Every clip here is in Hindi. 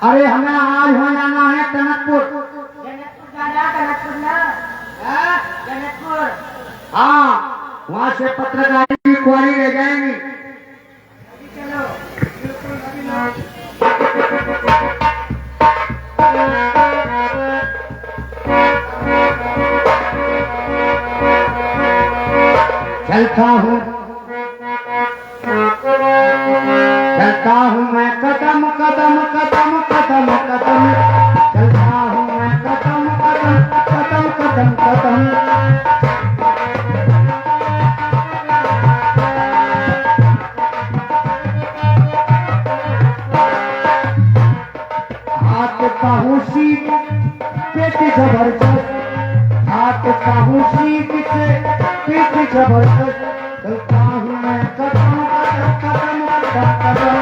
अरे हमें आज हो जाना है टनकपुर। जनकपुर हाँ, वहाँ से पत्रकारी की क्वारी ले जाएंगी। चलो चलता हूँ मैं कदम कदम कदम कदम कदम, चलता हूँ मैं कदम कदम कदम कदम कदम। हाथ पाहू सीख पेट जबरदस्त, हाथ पाहू सीख से पेट जबरदस्त, चलता हूँ मैं कदम कदम कदम कदम कदम।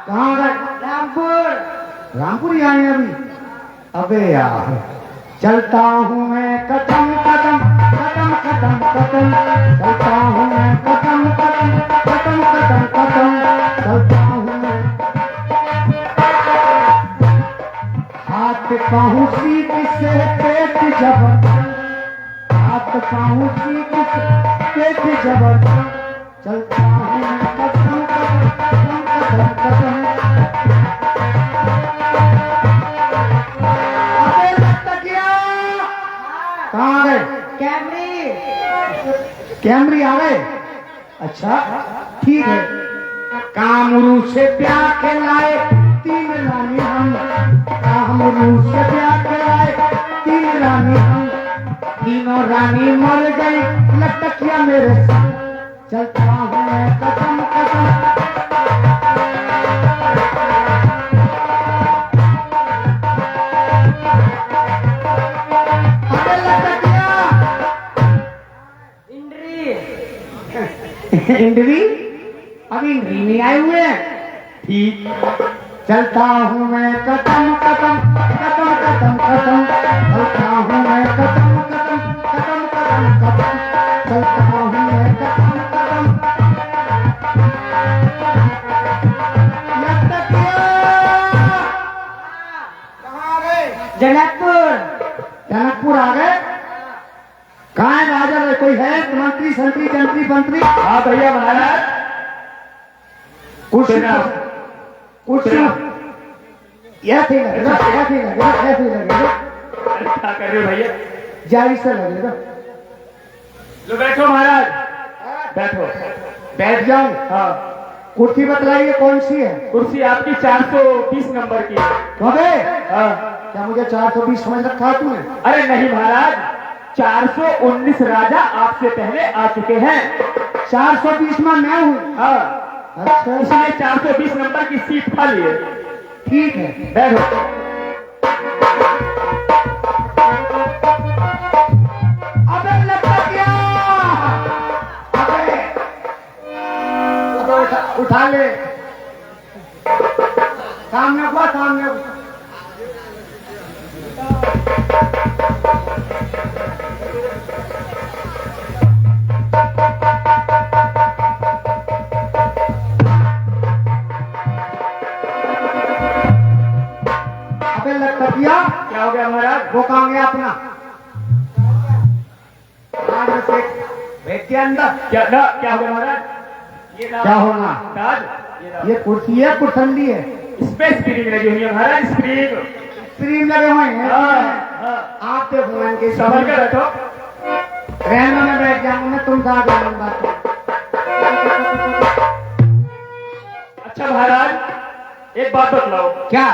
कहाँ गए? रामपुर रामपुर ही आए अभी। अबे यार, चलता हूँ मैं कदम कदम कदम कदम कदम, चलता हूँ मैं कदम कदम कदम कदम कदम, चलता हूँ मैं। हाथ पाहू सीख से पेट जबरदस्त, हाथ पाहू सीख से पेट जबरदस्त, चलता हूँ मैं कदम कदम कदम कदम कदम। कहाँ आ गए? कैमरी आ गए? अच्छा ठीक है। कामरू से प्यार के लाए तीन रानी हम, कामरू से प्यार के लाए तीन रानी हम, तीनों रानी मर गई लटकिया मेरे संग, चलता हूँ मैं कदम कदम। इंद्री अभी इंद्री नहीं आए हुए हैं। ठीक, चलता हूँ मैं कदम कदम कदम कदम कदम, चलता हूँ मैं कदम कदम कदम कदम कदम, चलता हूँ मैं कदम कदम। कहाँ आ गए? जनकपुर जनकपुर आ गए। कहाँ है राजा? कोई है मंत्री संतरी जंत्री मंत्री? हाँ भैया महाराज, कुर्सी कुर्सी ऐसे लगेगा, ऐसे लगेगा, ऐसे लगेगा। क्या कर रहे हो भैया? जारी से लगेगा। लो बैठो महाराज, बैठो। बैठ जाऊं? हाँ, कुर्सी बतलाइए कौन सी है? कुर्सी आपकी 420 नंबर की है। अबे हाँ। क्या मुझे 420 समझ रखा है तूने? अरे नहीं महाराज, 419 राजा आपसे पहले आ चुके हैं। 420 में मैं हूँ। हाँ, अच्छा इसलिए 420 नंबर की सीट खाली है। ठीक है। बैठो। अबे लटक गया। अबे उठा ले। सामने हुआ, सामने हुआ। अबे लटकिया, क्या हो गया महाराज? वो कहाँ गया अपना? आज से भेज के अंदर। क्या ना, क्या हो गया महाराज? ये ना, क्या होना? ताज, ये ना। ये कुर्सी है कुर्संडी है? इसमें स्क्रीन लगी हुई है महाराज, स्क्रीन। स्क्रीन लगे हुए हैं। हाँ, हाँ। आप देखो इनके संभल कर बैठो। रहने में बैठ जाऊंगा मैं, तुम कहा जाऊंगा। अच्छा महाराज, एक बात बतलाओ, क्या?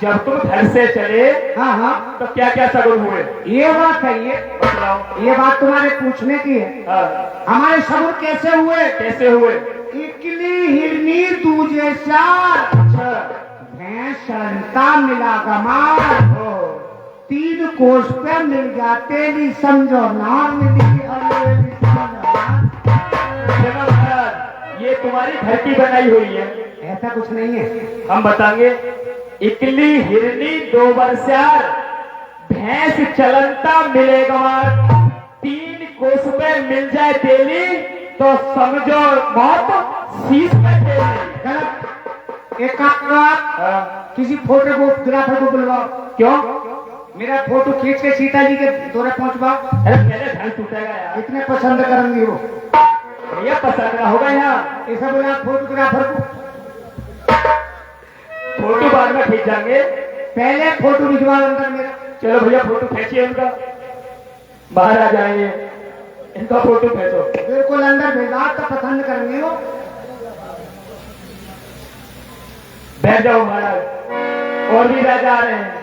जब तुम घर से चले हाँ हाँ, तो क्या क्या सगुन हुए? ये बात है। बतलाओ। ये बात तुम्हारे पूछने की है। हाँ, हमारे सबूर कैसे हुए? कैसे हुए? इकली हिरनी एकनी दूजे चार अच्छा भैंस चलता मिला गमार ओ 3 कोस पे मिल जाते नहीं समझो ना मिली अरे सुनो महाराज, ये तुम्हारी घर की बनाई हुई है। ऐसा कुछ नहीं है। हम बताएंगे, इकली हिरनी 2 बरसार भैंस चलनता मिले गमार 3 कोस पे मिल जाए तेली तो समझो मौत शीश पे तेली। गलत। एक काम करो आप, हाँ, किसी फोटोग्राफर को बुलवाओ, क्यों? मेरा फोटो खींच के सीता जी के दौरे पहुंचवाओ। अरे मेरे घर टूटेगा यार। इतने पसंद करेंगे वो। भैया पसंद ना होगा यहाँ, ऐसा बोला फोटोग्राफर को, फोटो बाद में खींच जाएंगे। पहले फोटो भिजवाओ अंदर मेरा। चलो भैया फोटो खींचिए उनका, बाहर आ जाएंगे, इनका फोटो खींचो। बिल्कुल अंदर भेजा तो पसंद करेंगे वो। बैठ जाओ महाराज, और भी राजा आ रहे हैं।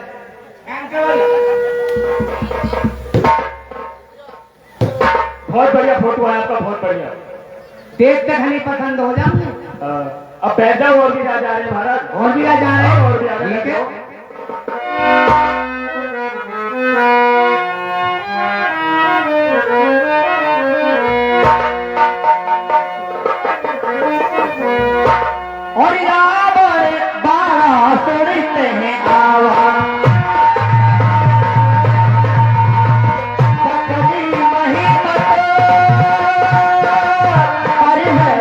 बहुत बढ़िया फोटो है आपका, बहुत बढ़िया। देख कर खाली पसंद हो जाओगे। अब बैठ जाओ, और भी राजा आ रहे हैं महाराज। और भी आ जा रहे हैं। और भी आ रहे हैं। ठीक है। और यावर 12 सुनते हैं आवा सकली वही अरे है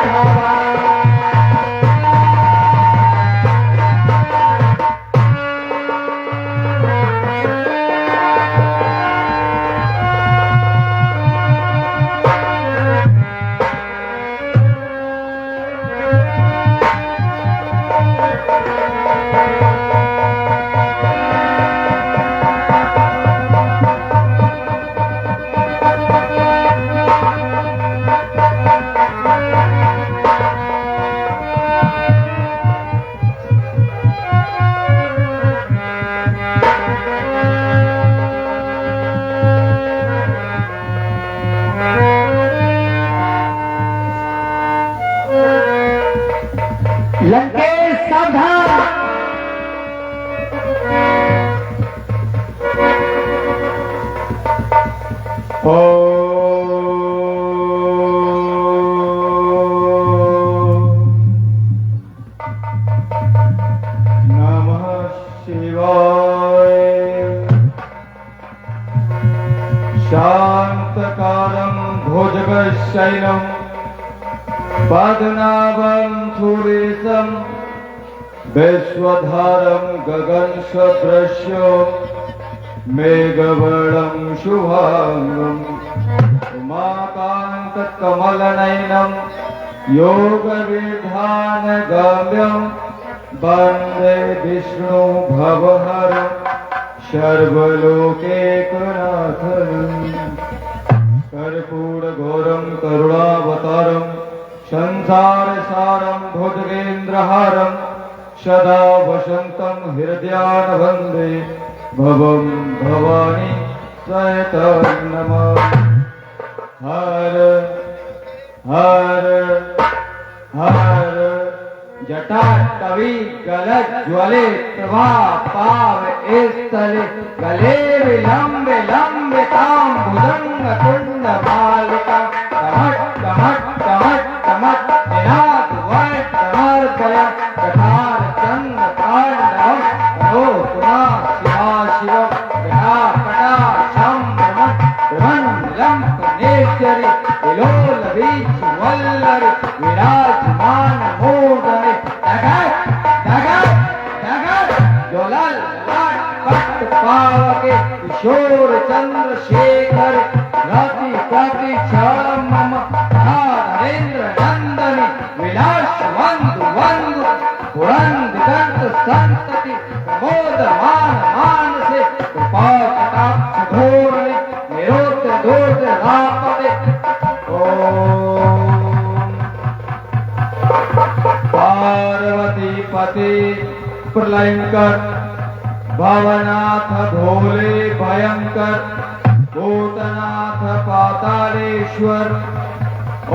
हवा। लंकेश सावधान। नमः शिवाय। शान्तकारं भुजगशयनं पद्मनाभं सुरेशं विश्वधारं गगनसदृशं मेघवर्णं शुभांगं उमाकान्तकमलनयनं योगविधानगम्यं वन्दे विष्णु भवहरं सर्वलोकैकनाथम्। कर्पूरघोरं करुणावतारं संसारसारं भुजगेन्द्रहारं सदा वसन्तं हृदयान वन्दे भवं भवानी सहितं नमः। हर हर हर जटा कवि गलत ज्वले प्रभा पाव स्थले गले विलंबे लंबे ताम भुजंग कुंड मालिका कमट कमट कमट कमट निनाद वर्त समर्पय कठार चंद तांडवम नो पुना शिवा शिवम कटा कटा शम ब्रह्मण ब्रह्मण नेश्वरी विलोल बीच वल्लरी विराजमान मूर्धनि जगत जगत जगत ज्वलल लाट पट पावके किशोर चंद्रशेखर रति प्रति क्षण मम नरेंद्र नंदनी विलास वंदु वंदु पुरंद दंत संतति प्रमोद मान मान से कृपा कटाक्ष धोरणे निरोध धोर रापदे ओम पार्वती पति प्रलयंकर भवनाथ भोले भयंकर भूतनाथ पातालेश्वर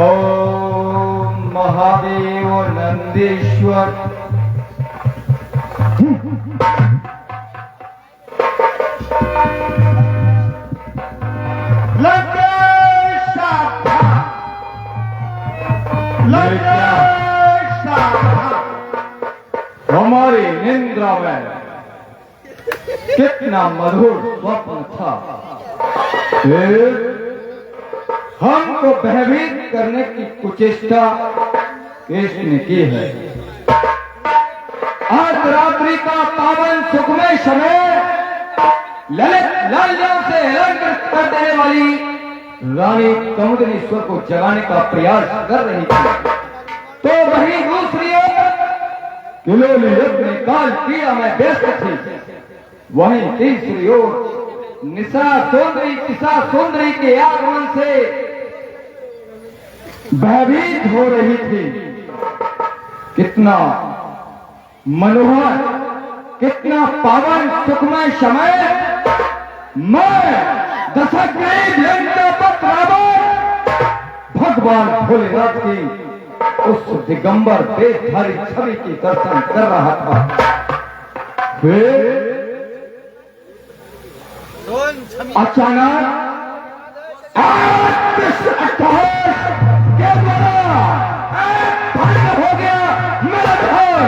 ओम महादेव नंदीश्वर। हमारी निंद्रा में कितना मधुर स्वप्न था। हमको भयभीत करने की कुचेष्टा किसने की है? आज रात्रि का पावन सुखमय समय ललित लालियों से अलंकृत कर देने वाली रानी कमुदनीश्वर को जगाने का प्रयास कर रही थी, तो वहीं दूसरी ओर किलोली यज्ञ काल क्रिया में व्यस्त थी। वहीं तीसरी ओर निशा सुंदरी के आगमन से भयभीत हो रही थी। कितना मनोहर, कितना पावन सुखमय समय। मैं दशग्रीव लंकापति रावण भगवान भोलेनाथ की उस दिगंबर देहधारी छवि की दर्शन कर रहा था। फिर अचानक के द्वारा भंग हो गया मेरा घर,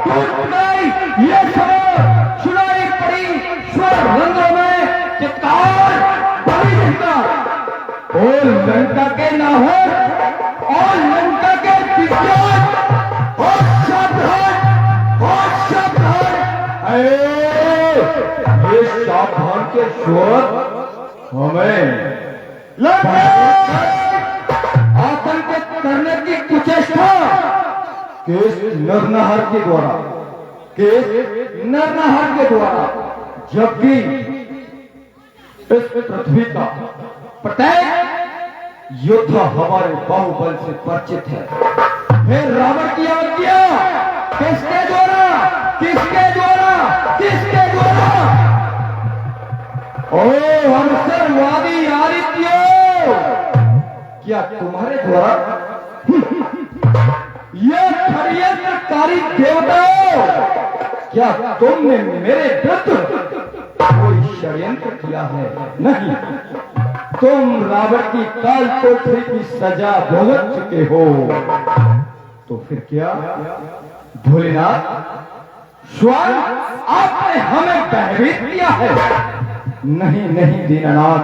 टूट गई ये खबर सुनाई पड़ी स्वर रंगों में चित्कार बड़ी दिखता। और लंका के नाहर और लंका के विज्ञान और सावधान ये सावधान के स्वर हमें आतंकित करने की कुचेष्टा किस नरनहार के द्वारा, किस नरनहार के द्वारा, जबकि इस पृथ्वी का प्रत्येक योद्धा हमारे बाहुबल से परिचित है। फिर रावण की आज्ञा किसके द्वारा, किसके द्वारा, किसके द्वारा? ओ अवसरवादी आदित्यो, क्या तुम्हारे द्वारा? ये षड्यंत्रकारी देवताओं, क्या तुमने मेरे विरुद्ध कोई षड्यंत्र किया है? नहीं, तुम रावण की काल कोठरी की सजा भुगत चुके हो। तो फिर क्या भोलेनाथ स्वयं आपने हमें भयभीत किया है? नहीं नहीं दीनानाथ,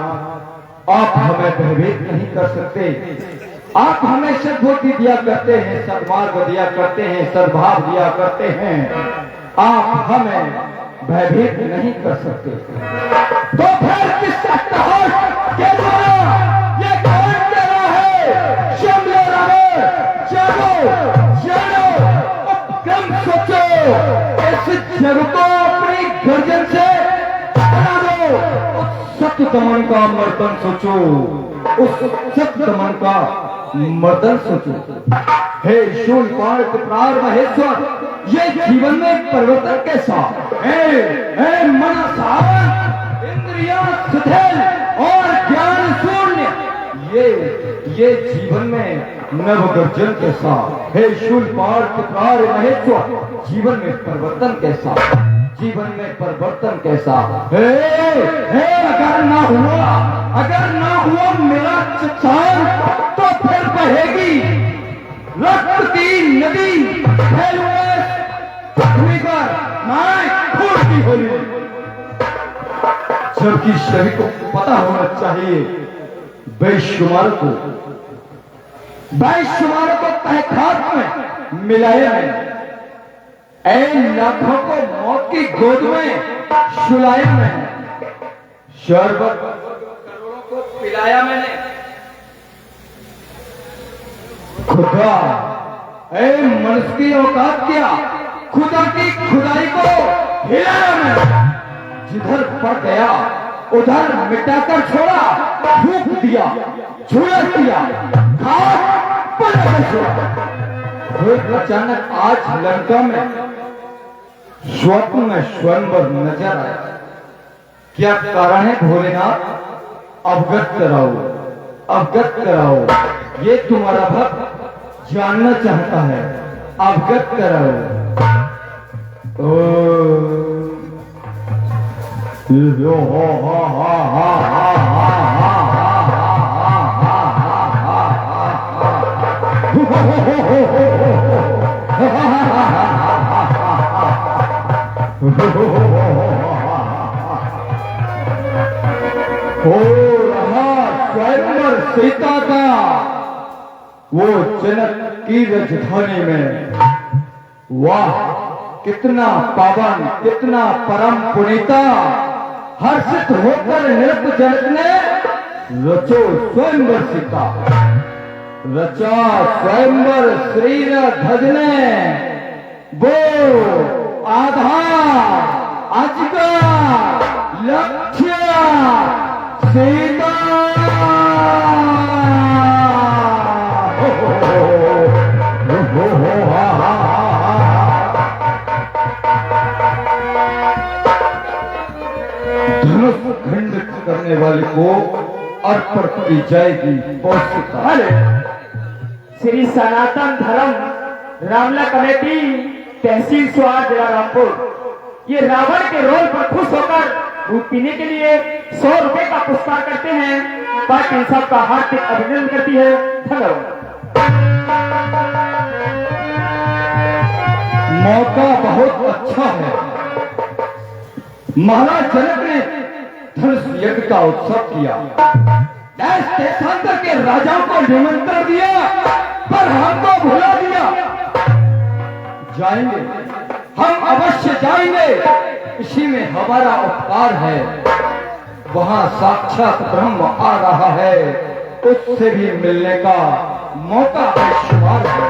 आप हमें भयभीत नहीं कर सकते। आप हमें सद्बुद्धि दिया करते हैं, सद्मार्ग दिया करते हैं, सद्भाव दिया करते हैं। आप हमें भयभीत नहीं कर सकते। तो फिर किस अट्टहास के द्वारा ये कौन कह रहा है? शंभो रावण, जानो जानो, कम सोचो, इस जग को अपनी गर्दन से हटा दो। उस सत्य दमन का मर्दन सोचो, उस सत्य दमन का मर्दन सोचो। हे शूलपाण त्रिपुरार महेश्वर, ये जीवन में परिवर्तन कैसा? हे मन सावन, इंद्रियां शिथिल और ज्ञान शून्य, ये जीवन में नवगर्जन कैसा? हे शूलपाण त्रिपुरार महेश्वर, जीवन में परिवर्तन कैसा? जीवन में परिवर्तन कैसा? अगर ना हुआ मेरा चित्सान, तो फिर बहेगी रक्त की नदी पृथ्वी पर, मैं खून की होली। जबकि सभी को पता होना चाहिए, बेशुमार को तहखात में मिलाया है, लाखों को मौत की गोद में सुलाया मैंने, शरबत करोड़ों को पिलाया मैंने। खुदा मनुष्य की औकात क्या, खुदा की खुदाई को हिलाया मैंने। जिधर पड़ गया उधर मिटाकर छोड़ा, फूंक दिया, झुलस दिया, खाक पर छोड़ा। फिर अचानक आज लंका में स्वप्न में स्वयंवर नजर आया। क्या कारण है भोलेनाथ? अवगत कराओ, अवगत कराओ। ये तुम्हारा भक्त जानना चाहता है, अवगत करो। ओ लो हो हा हा हा हा हा हो रहा स्वयंवर सीता का वो जनक की राजधानी में। वाह, कितना पावन, कितना परम पुनीता, हर्षित होकर नृप जनक ने रचो स्वयंवर सीता, रचा स्वयंवर श्री ध्वज ने। वो आधार, अजगा, लक्ष्य सीता। धनुष खंडित करने वाले को अर्पण की जाएगी पौष्टिकता। अरे श्री सनातन धर्म रामला कमेटी तहसील स्वार जिला रामपुर ये रावण के रोल पर खुश होकर दूध पीने के लिए 100 रुपए का पुरस्कार करते हैं। पार्टी इन सब का हार्दिक अभिनंदन करती है। धन्यवाद। मौका बहुत अच्छा है। महाराज जनक ने धनुष यज्ञ का उत्सव किया, देश देशांतर के राजाओं को निमंत्रण दिया, पर हमको भुला दिया। जाएंगे, हम अवश्य जाएंगे, इसी में हमारा उपकार है। वहां साक्षात ब्रह्म आ रहा है, उससे भी मिलने का मौका बेशुमार है।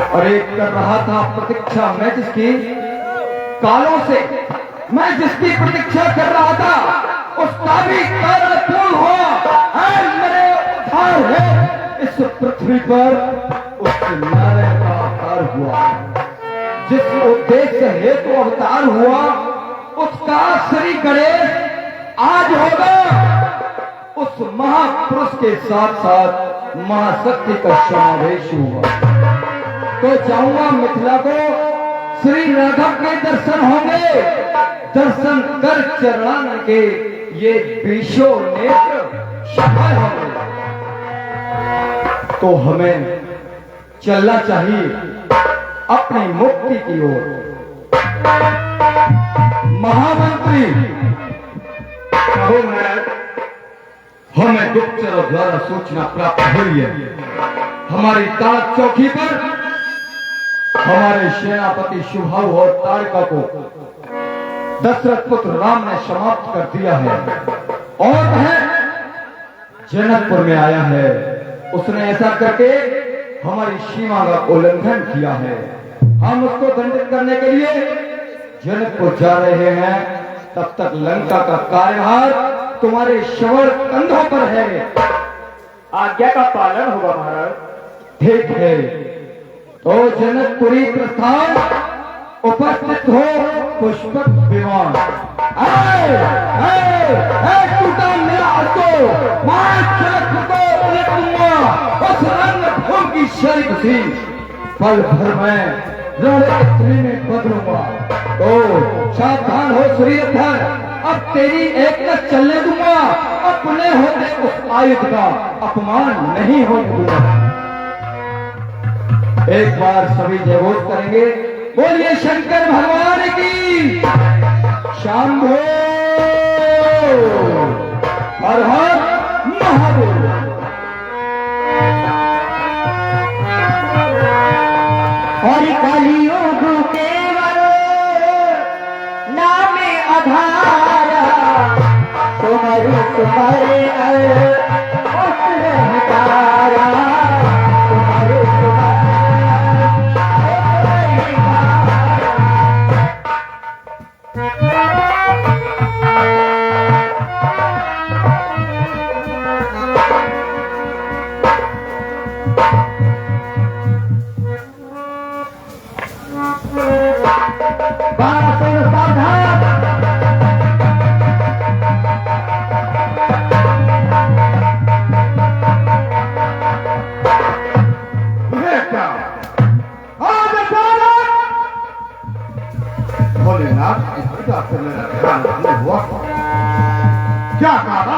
और एक कर रहा था प्रतीक्षा मैं जिसकी, कालों से मैं जिसकी प्रतीक्षा कर रहा था उसका भी कार्य पूर्ण हुआ। मेरे उद्धार है इस पृथ्वी पर उस नारायण का अवतार हुआ। जिस उद्देश्य हेतु अवतार हुआ उसका श्री गणेश आज होगा। उस महापुरुष के साथ साथ महाशक्ति का समावेश हुआ। तो जाऊंगा मिथिला को, श्री राघव के दर्शन होंगे, दर्शन कर चरणानन के ये बीशो नेत्र सफल होंगे। तो हमें चलना चाहिए अपनी मुक्ति की ओर। महामंत्री, हमें गुप्तचरों द्वारा सूचना प्राप्त हुई है, हमारी ताक चौकी पर हमारे सेनापति शुभाव और ताड़का को दशरथ पुत्र राम ने समाप्त कर दिया है और वह जनकपुर में आया है। उसने ऐसा करके हमारी सीमा का उल्लंघन किया है। हम उसको दंडित करने के लिए जनकपुर जा रहे हैं। तब तक लंका का कार्यभार तुम्हारे श्रवण कंधों पर है। आज्ञा का पालन होगा महाराज। ठीक है, तो जनकपुरी प्रस्थान उपस्थित हो पुष्पक विमान। टूटा मेरा असो, उस रंग भूम की शरीक थी, पल भर में रणस्थली में बदलूंगा। तो सावधान हो श्रीधर, अब तेरी एक चलने दूंगा। अपने होते उस आयुध का अपमान नहीं होने दूंगा। एक बार सभी जयघोष करेंगे, बोलिए शंकर भगवान की। शंभो हर हर महादेव। और कलियुग केवल नामे आधारा, तुम्हारी तुम्हारे तारा बात सावधान। भोलेनाथ की पूजा से मेरा ध्यान नहीं हुआ। क्या कहा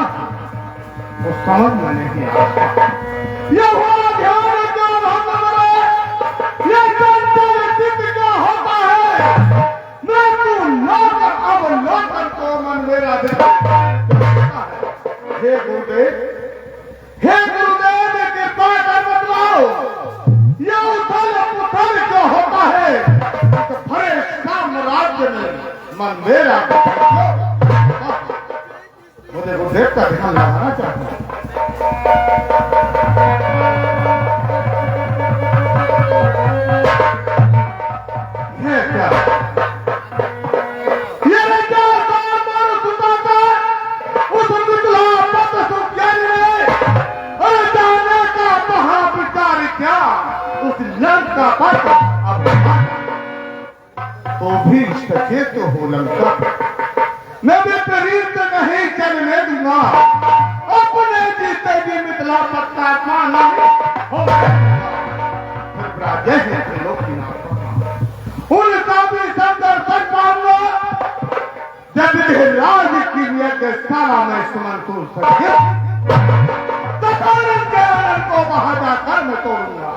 वो समझ में नहीं आता। ये हुआ ध्यान क्यों भंग करे? ये चंचल चित्त क्या होता है? मैं तू नौकर अब नौकर को मन मेरा देता है। हे गुरुदेव, हे गुरुदेव कृपा कर बतलाओ ये उथल पुथल जो होता है तो भरे साम्राज्य में मन मेरा मुझे गुरुदेव का ध्यान लगाना चाहता हूँ। ये क्या ये क्या सामान सुता का उस विकला पद सुज्ञानी ने अरे जाने का महाविचार क्या उस लंका पर अब तो भी सचेत हो लंका मैं विपरीत नहीं चलने दूंगा। अपने जीते भी मिथिला पत्ता माना हो उनका भी सब दर्शन पाऊंगा जब राज की के सारा मैं सुमन तोड़ सके दशानन के आनंद को वहां जाकर मैं तोड़ूंगा।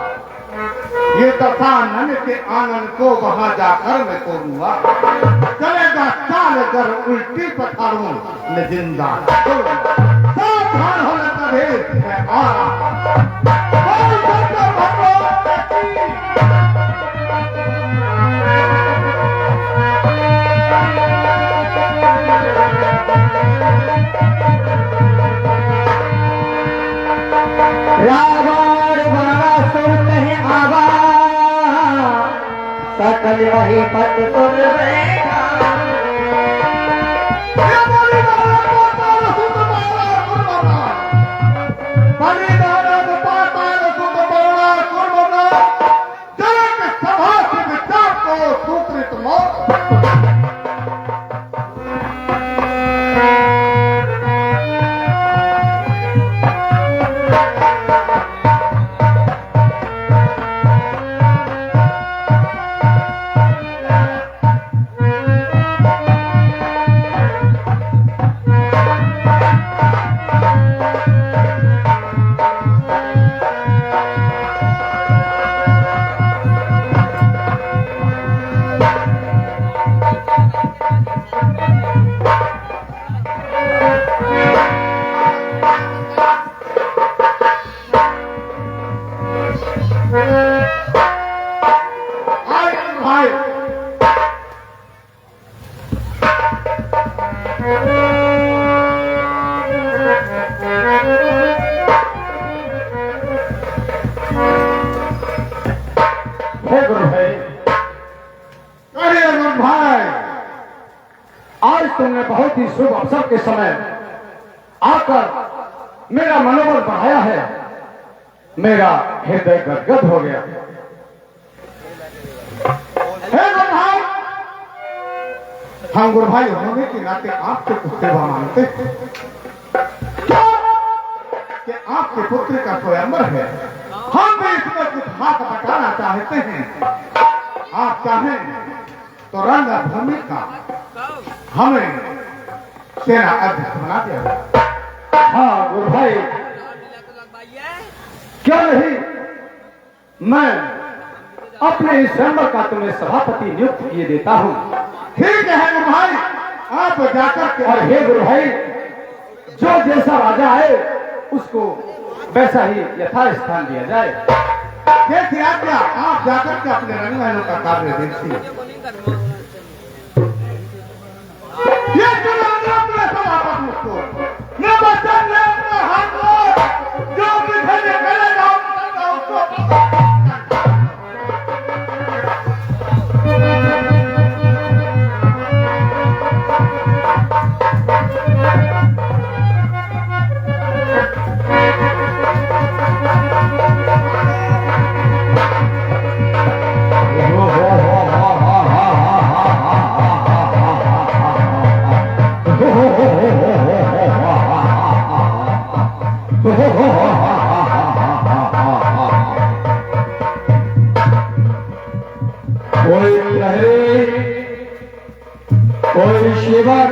ये दशानन के आनंद को वहां जाकर मैं तोड़ूंगा। चलेगा चाल कर उल्टी पथारों में जिंदा सावधान होने तभी मैं आ रहा। रावण बड़ा सुनते हैं आवाज सकल वही पत सुन बैठा। तुमने बहुत ही शुभ अवसर के समय आकर मेरा मनोबल बढ़ाया है। मेरा हृदय गदगद हो गया। हे गुरु भाई, हम गुरु भाई होने के नाते आपसे कुछ सेवा मांगते हैं कि आपके पुत्र का स्वयंवर है। हम भी इसमें कुछ हाथ बटाना चाहते हैं। आप चाहें तो रणभूमि का हमें सेना अध्यक्ष बना दिया। हाँ गुरु भाई, क्या नहीं, मैं अपने इस स्वयंवर का तुम्हें सभापति नियुक्त किए देता हूँ। ठीक है गुरु भाई, आप जाकर के। और हे गुरु भाई, जो जैसा राजा आए उसको वैसा ही यथास्थान दिया जाए। कैसी आज्ञा, आप जाकर के अपने रंगमहलों का कार्य देखिए। ये अपने सभापति मुझको मैं बच्चन ने अपने हाथ में जो भी भेजेगा उसको कोई सेवक,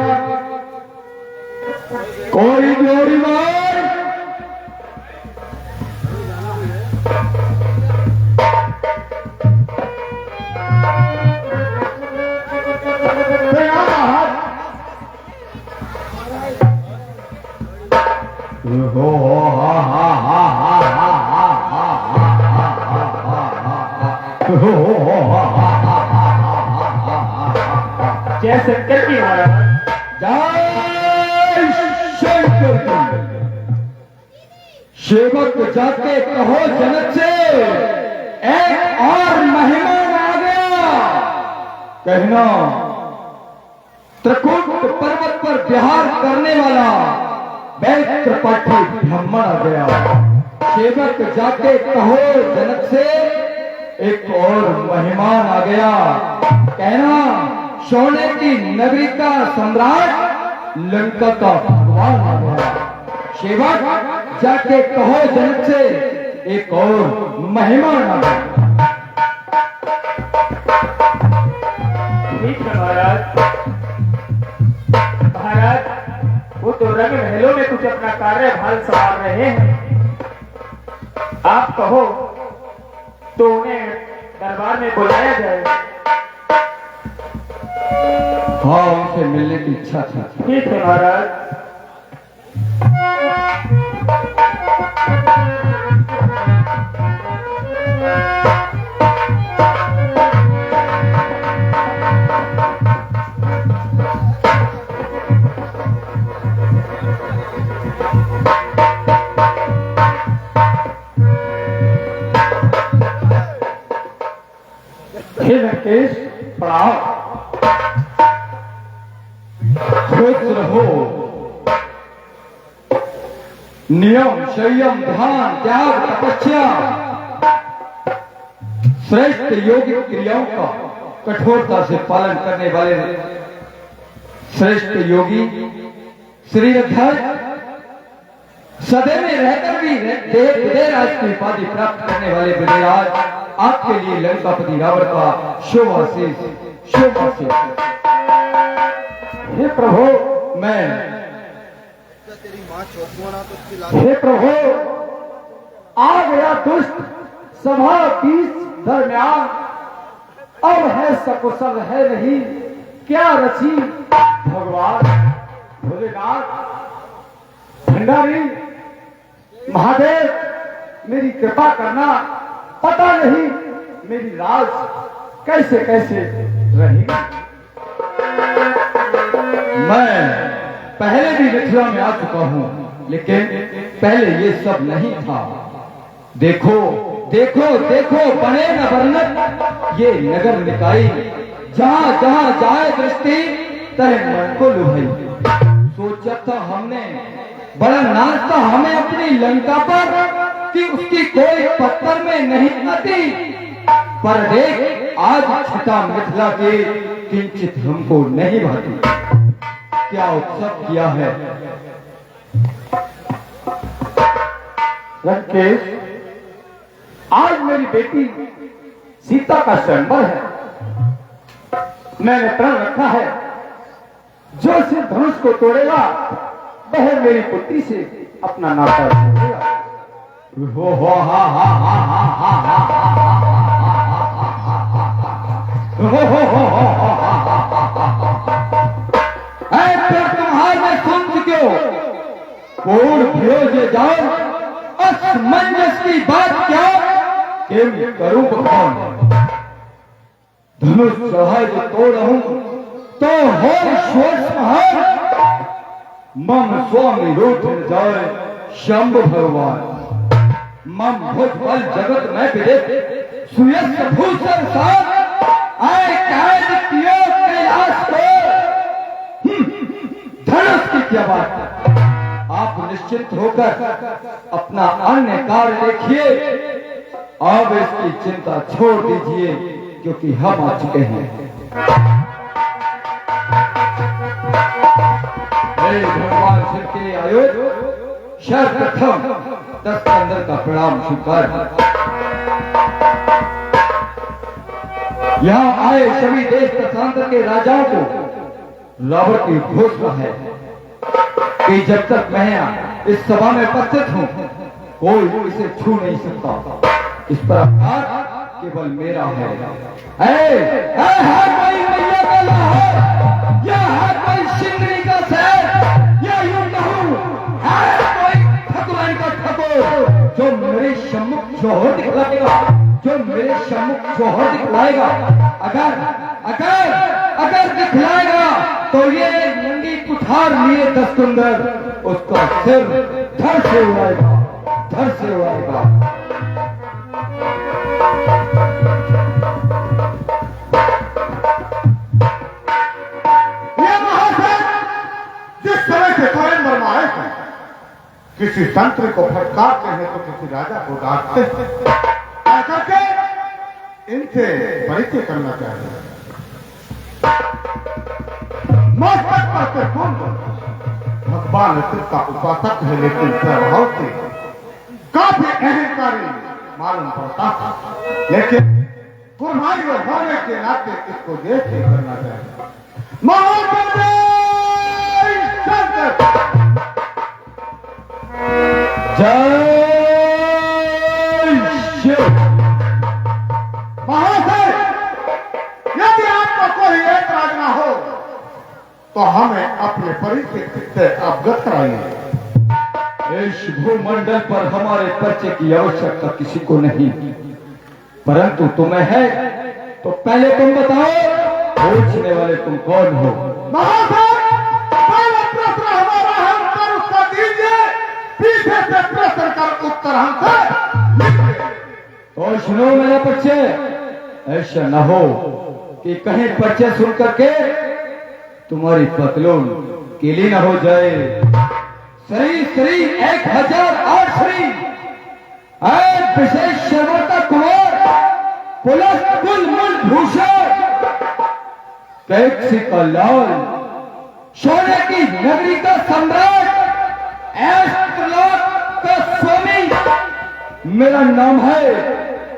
कोई जोड़ीदार, जय शंकर की महाराज। जय शंकर की। सेवक जाके कहो जनक से एक और मेहमान आ गया। कहना त्रिकुट पर्वत पर विहार करने वाला वैद्य पाठी ब्राह्मण आ गया। सेवक जाके कहो जनक से एक और मेहमान आ गया। कहना सोने की नगरी का सम्राट लंका का भगवान आ गया। सेवक जाके कहो जनक से एक और मेहमान आ गया। ठीक है महाराज। महाराज वो तो रंग महलों में कुछ अपना कार्यभार संभाल रहे हैं। आप कहो तो उन्हें दरबार में बुलाया जाए। हाँ, उनसे मिलने की इच्छा थी। ठीक है महाराज। हे लंकेश, प्रणाम। खुश रहो। नियम, संयम, ध्यान, त्याग, तपस्या, श्रेष्ठ योगिक क्रियाओं का कठोरता से पालन करने वाले श्रेष्ठ योगी श्री अध्यक्ष सदैव में रहकर भी विजयराज की उपाधि प्राप्त करने वाले विजयराज आपके लिए लंकापति रावण का शुभाशीष शुभाशीष। हे प्रभु, हे प्रभु, आ गया दुष्ट सभा बीच दरमियान। अब है सकुशल है नहीं, क्या रची भगवान भोलेनाथ भंडारी महादेव, मेरी कृपा करना। पता नहीं मेरी राज कैसे कैसे रहेगी। मैं पहले भी मिथिला में आ चुका हूँ, लेकिन पहले ये सब नहीं था। देखो देखो देखो, बने न वर्णत ये नगर निकाय, जहाँ जहाँ जाए दृष्टि तह मन को लुभाई। सोचा था हमने, बड़ा नाच था हमें अपनी लंका पर कि उसकी कोई पत्थर में नहीं आती, पर देख आज छठा मिथिला के किंचित हमको नहीं भाती। क्या उत्सव किया है। लंकेश, आज मेरी बेटी सीता का स्वयंवर है। मैंने प्रण रखा है, जो सिर्फ धनुष को तोड़ेगा वह मेरी पुत्री से अपना नाता जोड़ेगा। हो हा हा हा हा हा हा तुम्हारे संत क्यों कोण भ्योजे जाओ, असमंजस की बात क्या केम करूं बखान। धनुष चढ़ाए जो तोड़ूं तो हो शोष महान, मम स्वामी रूठ जाए शंभ भगवान। मम भुज बल जगत में विदित सुयस भूषण साथ आए कैद कियो कैलाश को। धनुष की क्या बात है। आप निश्चिंत होकर अपना अन्य कार्य देखिए। अब इसकी चिंता छोड़ दीजिए, क्योंकि हम आ चुके हैं। भगवान शिव के आयोग सर्वप्रथम 10 अंदर का प्रणाम स्वीकार। यहाँ आए सभी देश देशांतर के राजाओं को रावण की घोषणा है कि जब तक मैं इस सभा में उपस्थित हूँ कोई इसे छू नहीं सकता। इस पर अधिकार केवल मेरा है। कोई मैया का लहर, या है कोई शिंगरी का शहर, या यूं कहूं है कोई ठकुराइन का ठकुर जो मेरे सम्मुख जौहर दिखलाएगा, जो मेरे सम्मुख जौहर दिखलाएगा। अगर अगर अगर दिखलाएगा तो ये नंगी कुठार लिए दस्तुंदर उसका सिर धड़ से उड़ाएगा, धड़ से उड़ाएगा। ये महाशय जिस तरह से स्वयं बरमाए हैं, किसी तंत्र को फटकारते हैं तो किसी राजा को डांटते हैं। ऐसा के इनसे परिचय करना चाहिए। मस्तक पर से कौन भगवान शिव का उपासक है, लेकिन प्रभाव से काफी अहंकारी मालूम पड़ता था। लेकिन कुर्बानी होने के नाते इसको देख के करना चाहिए। महादेव जय शिव। महाशय यदि आपको कोई ऐतराज ना हो तो हमें अपने परिचय से अवगत कराइए। इस भूमंडल पर हमारे परिचय की आवश्यकता किसी को नहीं, परंतु तुम्हें है तो पहले तुम बताओ पूछने वाले तुम कौन हो। महाशय पहला प्रश्न हमारा है, उत्तर उसका दीजिए। पीछे से प्रश्न कर उत्तर हमसे तो सुनो मेरा परिचय। ऐसा न हो कि कहीं परिचय सुन करके तुम्हारी पतलून गीली न हो जाए। श्री श्री 1008 श्री विशेष शर्मता कुमार पुलस कुल मूल भूषण कैक्सी का लाल सोने की नगरी का सम्राट एस्ट्रोलॉक का स्वामी मेरा नाम है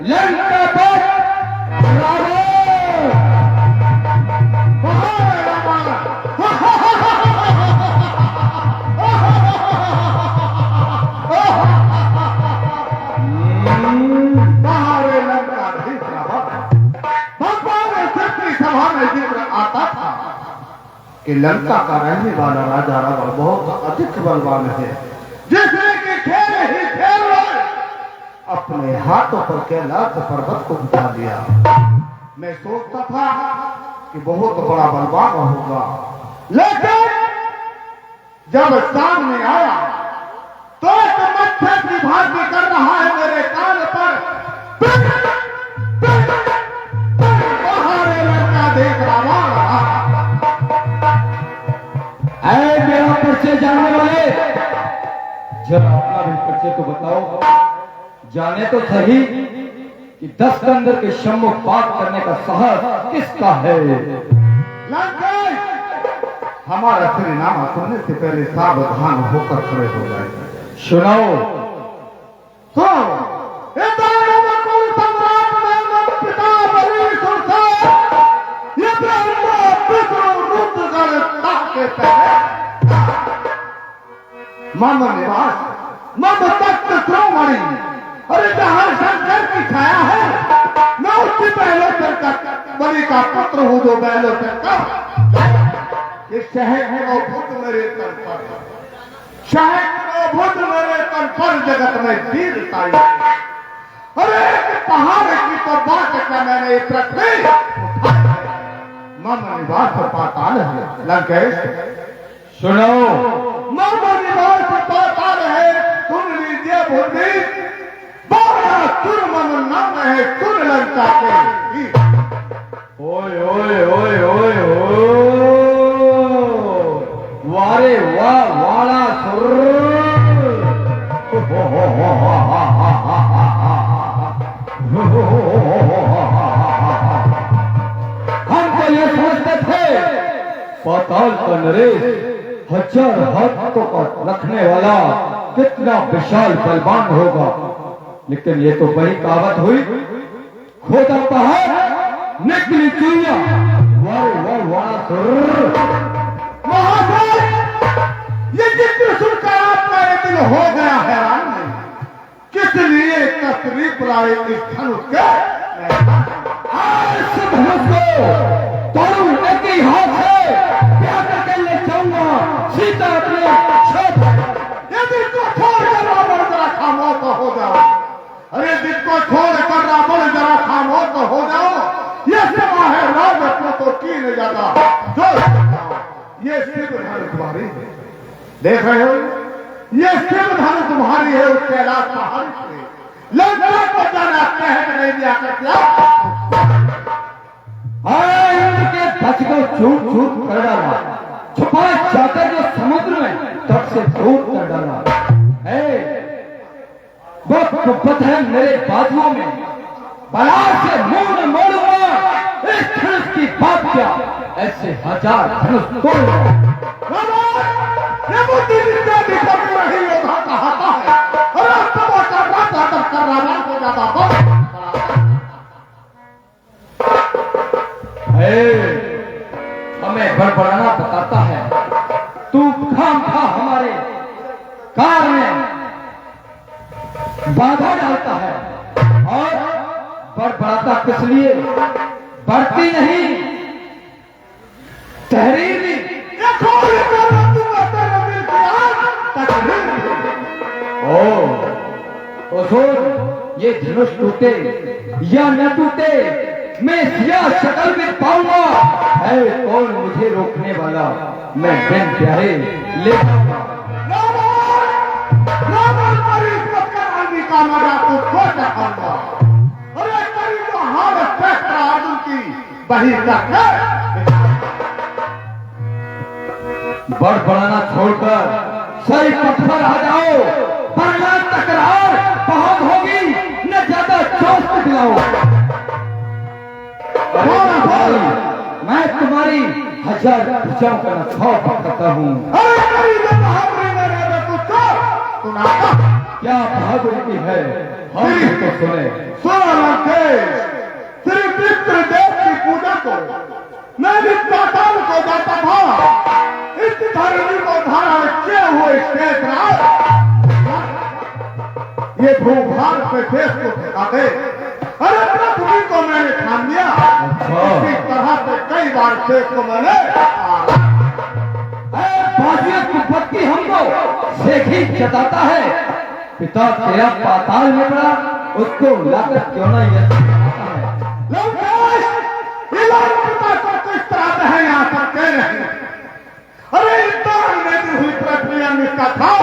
लंकापत रावण। आता था कि लंका का रहने वाला राजा रावण बहुत अधिक बलवान है, जिसने कि खेल ही खेल में अपने हाथों पर कैलाश पर्वत को उठा दिया। मैं सोचता था कि बहुत बड़ा बलवान होगा, लेकिन जब सामने आया तो एक मत्स्य विभाग भी कर रहा है मेरे कान पर। देख रहा मेरा परिचय जानने वाले जरा अपना भी परिचय तो बताओ। जाने तो सही कि 10 कंदर के सम्मुख बात करने का साहस किसका है। हमारा श्रीनामा सुनने से पहले सावधान होकर खड़े हो जाए। सुनाओ। तो सम्राट में पिता बलि ये ब्रह्मा विष्णु रुद्र के पहले मम निवास मम तख्त श्रोमणि। अरे जहां शंकर की छाया है मैं उसकी पहले तक बलि का पुत्र हूं, जो पहले तक ये सहस्रों भुज मेरे तन पर, सहस्रों भुज मेरे तन पर जगत में वीरता। अरे पहाड़ की तो बात क्या, मैंने पृथ्वी मम निवास पाताल है। लंकेश सुनो। मम निवास पाताल है, सुन लीजिए बुद्धि। बारह सुर मम नाम है, सुन लंका के। ओए ओए ओए ओए ओए वारे वाह वाला सुर। हम तो ये समझते थे पाताल का नरेश 1000 हाथों का रखने वाला कितना विशाल बलवान होगा, लेकिन ये तो वही कहावत हुई, खोदा पहाड़ निकली चुइया। वाह वाह वाह। वाले इस धनुष के इस धनुष को तोड़ूं एक ही हाथ से क्या करके ले जाऊंगा सीता अपने छत। यदि को छोड़ कर रावण जरा खामोश हो जाओ, अरे जिसको छोड़ कर रावण जरा खामोश हो जाओ, ये सेवा है रावण को तो की नहीं जाता। जो ये शिव धनुष तुम्हारी है, देख रहे हो, ये शिव धनुष तुम्हारी है। उस कैलाश पहाड़ से लंका को जाना कह नहीं दिया करता। इनके बच को छूट छूट कर डाला, छुपा जाकर जो समुद्र में तट से दूर कर डाला। वो कुपत है मेरे बाजुओं में, बला से मुंह मोड़ूंगा। इस धनुष की बात क्या, ऐसे हजार धनुष तोड़ूंगा। ये बुद्धि विद्या भी कर रही योद्धा कहाता है, और अब कर रावण को ज्यादा बल। हमें बड़बड़ाना बताता है, तू खाम खा हमारे कार में बाधा डालता है। और बड़बड़ाता किस लिए, बढ़ती नहीं तहरीर भी। ओ सुन, ये धनुष टूटे या न टूटे, मैं सिया शक्ल में पाऊंगा। है कौन मुझे रोकने वाला, मैं बिन प्यारे ले जाऊंगा। का मजा तो खोज रखा, अरे करी तो हार अर्जुन की बही बड़बड़ाना छोड़कर सही पत्थर आ जाओ, वरना तकरार बहुत होगी, न ज्यादा जोश दिलाओ। मैं तुम्हारी हजार भुजाओं का नछाव करता हूँ। क्या बहादुरी की है, हम तो सुने। सिर्फ पितृदेव की पूजा को मैं इस पाताल को जाता था, इस धरणी को धारण किए हुए शेषराज ये भूभार पे देश को फेंका दे। अरे पृथ्वी को मैंने ठान लिया, इसी तरह से कई बार देश को मैंने कुपत्ती हमको सेखी जताता है। पिता तेरा पाताल में पड़ा, उसको लाकर क्यों ना ये पिता को किस तरह है यहाँ पर कह रहे हैं। अरे इंसान हुई प्रक्रिया में इसका था,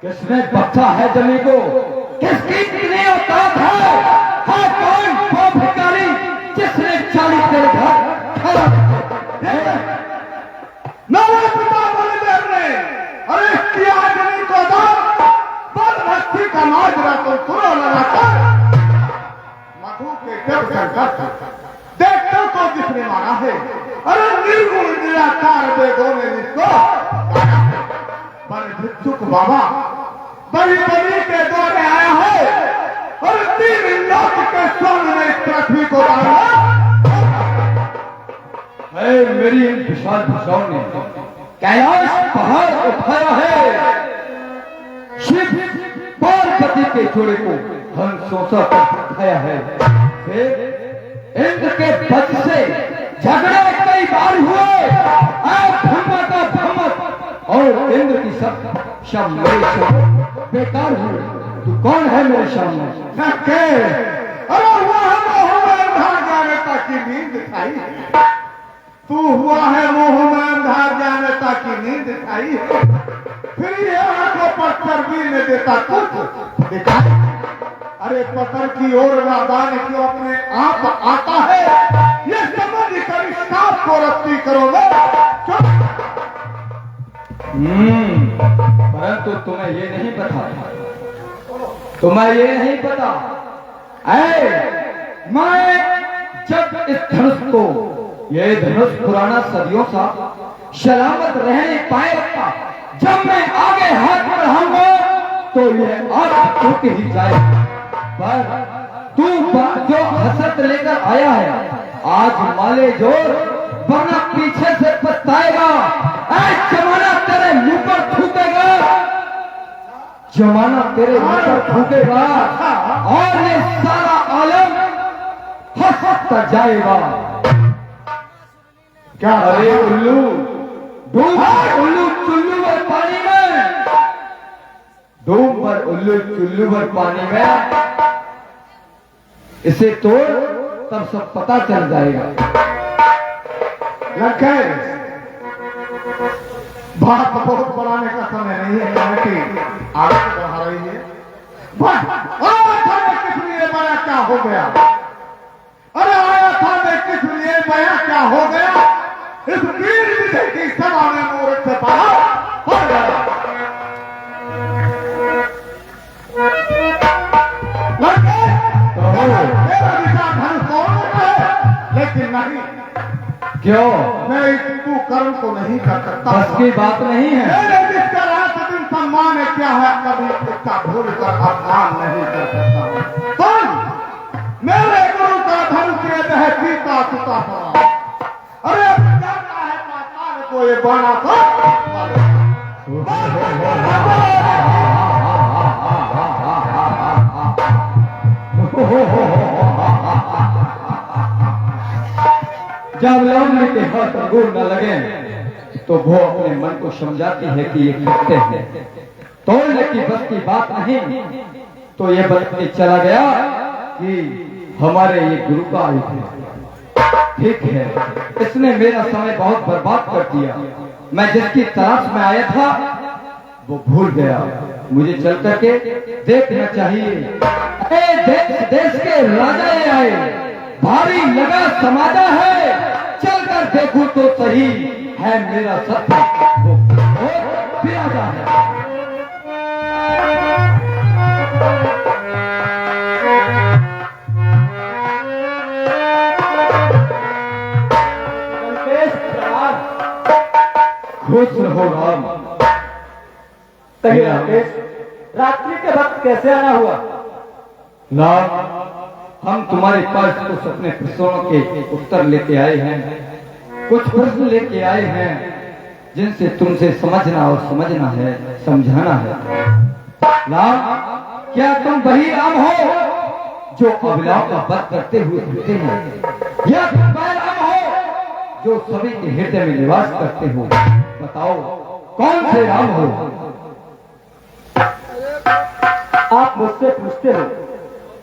किसने बच्चा है जमी को, किसकी कितनी औकात है कौन वो भिखारी जिसने 40 तेरे घर खड़ा। मेरे पिता बलदेव ने अरे किया जमी को बल भक्ति का माजरा को सुनो लगाकर मधु के जब देखते को जिसने मारा है। अरे निर्गुण निराकार वेदों ने इसको पर भिक्षुक बाबा बड़ी बड़ी के द्वारे आया है, और 3 लोक के स्वर्ण में इस पृथ्वी को डाला। मेरी इन विशाल भुजाओं ने कैलाश पहाड़ उठाया है। शिव पार्वती के जोड़े को हंसों से उठाया है। फिर इंद्र के वध से झगड़े कई बार हुए, भ्रमत का भ्रमत, और इंद्र की सब मेरे बेकार हुए। तू कौन है मेरे सामने? अरे जाने की नींद खाई, तू हुआ है मोह में अंधार जानता की नींद खाई, फिर ये आंखों पर चर्बी ने देता कुछ देखा। अरे पत्थर की ओर नादान क्यों अपने आप आता है, ये समझ कर इस सांप को रत्ती करोगे। परंतु तुम्हें ये नहीं पता, तुम्हें ये नहीं पता, मैं जब इस धनुष को, ये धनुष पुराना सदियों सा सलामत रहने पाएगा, जब मैं आगे हाथ बढ़ाऊंगा तो यह आज टूट ही जाए। पर तू जो हसरत लेकर आया है, आज माले जोर, वरना पीछे से पछताएगा। जमाना तेरे मुंह पर थूकेगा। जमाना तेरे ऊपर फूकेगा और ये सारा आलम हंसता जाएगा। क्या अरे उल्लू डूब उल्लू चुल्लू भर पानी में, डूब पर उल्लू चुल्लू भर पानी में, इसे तोड़ तब सब पता चल जाएगा। लड़के, बात बहुत बढ़ाने का समय नहीं है, कमेटी आगे बढ़ा रही है। आया था मैं किस लिए बया, क्या हो गया? अरे आया था मैं किस लिए बया, क्या हो गया? इस वीर विजय की सभा में मुहूर्त से पढ़ा हो गया। लड़के, मेरा विचार धन कौन है, लेकिन नहीं, क्यों? मैं इस कर्म को नहीं कर सकता। बस की बात नहीं है। मेरे जिसका रात दिन सम्मान है क्या है, कभी इसका भूल कर अपमान नहीं कर सकता। सुन, मेरे गुरु का धनुष है सीता सुता सवा। अरे जाता है पाताल को ये बाणा को। जब लवली के हाथ अंगूर न लगे तो वो अपने मन को समझाती है कि ये करते हैं, तोड़ने की बस की बात नहीं। तो ये बता के चला गया कि हमारे ये गुरु का आयु है। ठीक है, इसने मेरा समय बहुत बर्बाद कर दिया। मैं जिसकी तलाश में आया था वो भूल गया। मुझे चल करके देखना चाहिए। देश देश के राजा ये आए, भारी लगा समाजा है, चलकर देखूं तो सही है मेरा सत्य वो राजा है। खुश रहो राम। रात्रि के वक्त कैसे आना हुआ? राम, हम तुम्हारे पास कुछ अपने प्रश्नों के उत्तर लेके आए हैं, कुछ प्रश्न लेके आए हैं जिनसे तुमसे समझना और समझना है, समझाना है। राम, क्या तुम वही राम हो जो अबलाओं का वध करते हुए दिखते हैं, या तुम वह राम हो जो सभी के हृदय में निवास करते हो? बताओ कौन से राम हो? आप मुझसे पूछते हो,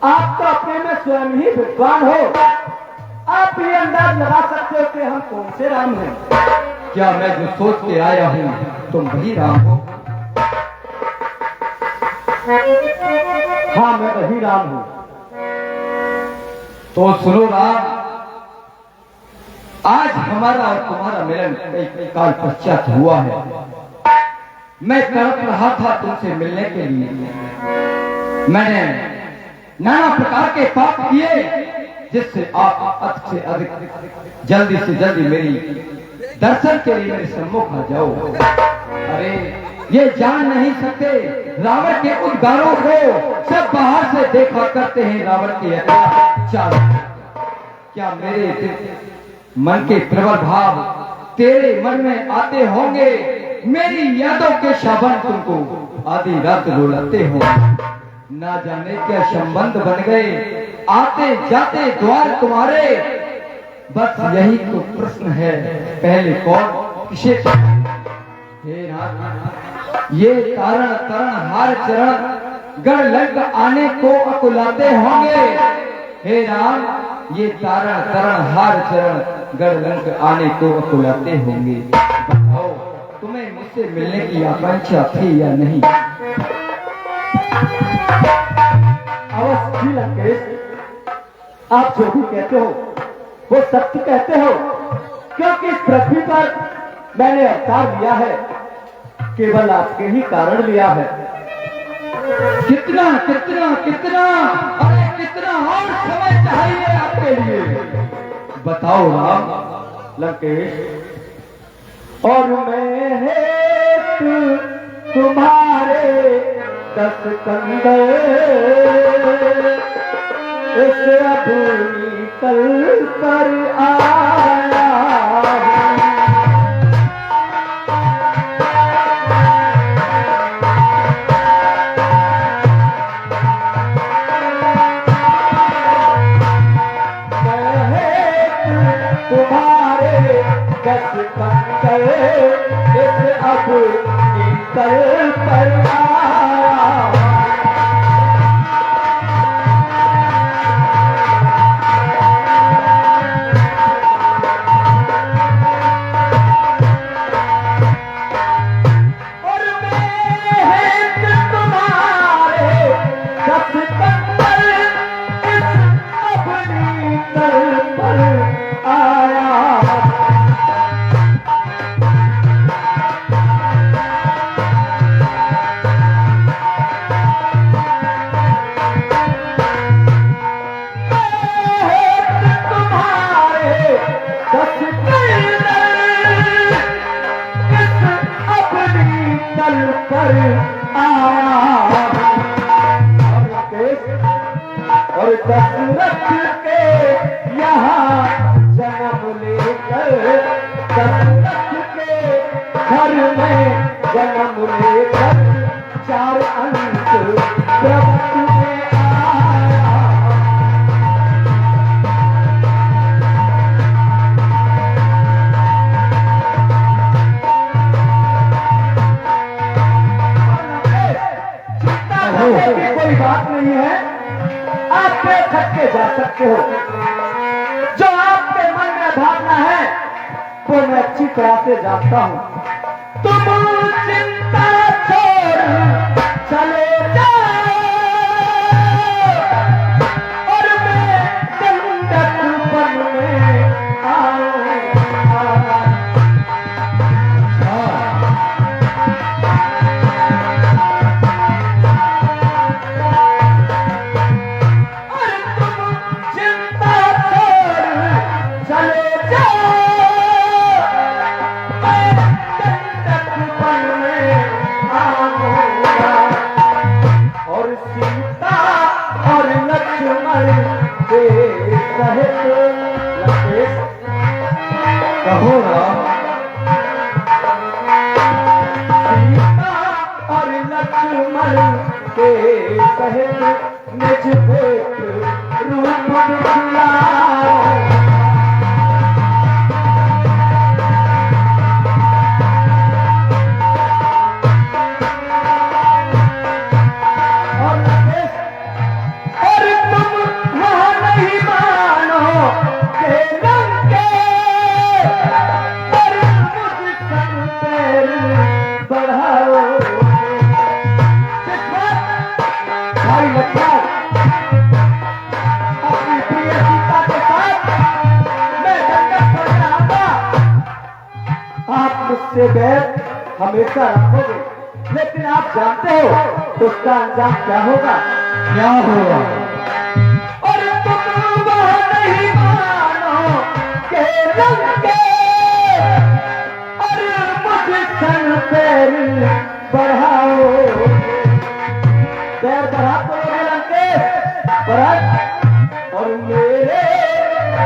आप तो अपने में स्वयं ही विद्वान हो। आप ये अंदाज लगा सकते हो कि हम कौन से राम हैं। क्या मैं जो सोच के आया हूँ तुम वही राम हो? हाँ, मैं वही राम हूँ। तो सुनो राम, आज हमारा और तुम्हारा मिलन कई काल पश्चात हुआ है। मैं तड़प रहा था तुमसे मिलने के लिए। मैंने नाना प्रकार के पाप किए जिससे आप अधिक से अधिक जल्दी से जल्दी मेरी दर्शन के लिए मेरे सम्मुख आ जाओ। अरे ये जान नहीं सकते रावण के उद्गारों को सब बाहर से देखा करते हैं। रावण के अत्याचार क्या मेरे मन के प्रबल भाव तेरे मन में आते होंगे? मेरी यादों के शाबन तुमको आधी रात रुलाते हो। ना जाने क्या संबंध बन गए आते जाते द्वार तुम्हारे। बस यही तो प्रश्न है, पहले कौन किसे? हे नाथ, ये तारण तरण हार चरण गण लग आने को अकुलाते होंगे। हे राम, ये तारण तरण हार चरण गण लग आने को अकुलाते होंगे। बताओ तुम्हें मुझसे मिलने की आकांक्षा थी या नहीं? अवश्य लंकेश, आप जो भी कहते हो वो सत्य कहते हो, क्योंकि इस पृथ्वी पर मैंने अवतार लिया है, केवल आपके ही कारण लिया है। कितना कितना कितना, अरे कितना और समय चाहिए आपके लिए? बताओ राम। लंकेश, और मैं तुम्हारे 10 कंदे इस अभी कल कर आया हूं। कस कंकर इस अब तल पर आया। और मैं तुम्हारे कस कंकर इस अपनी तल पर आया। पर आया और दशरथ के यहाँ जन्म लेकर दशरथ के घर में जन्म लेकर 4 अंक प्रभु में आया। की कोई बात नहीं है, आप बेखट के जा सकते हो। जो आपके मन में भावना है वो मैं अच्छी तरह से जानता हूं। तुम चिंता छोड़ चले जाओ और मैं दंडक वन में आऊंगा। कहो राम। सीता और लक्ष्मण के सहित निज भेंट रूप दिखलाओ। और तुम वहाँ नहीं मानो के लंके पर मुझ संग पैर बढ़ाओ। भाई लक्ष्मण अपनी प्रिय सीता के साथ मैं जंगल पर जाऊंगा। आप मुझसे बैर हमेशा रखोगे, लेकिन आप जानते हो उसका अंजाम क्या होगा। क्या होगा? और तुम वह नहीं मानो के लंके और मुझ संग पैर बढ़ाओ। पैर बढ़ा तो ये लंके पर और मेरे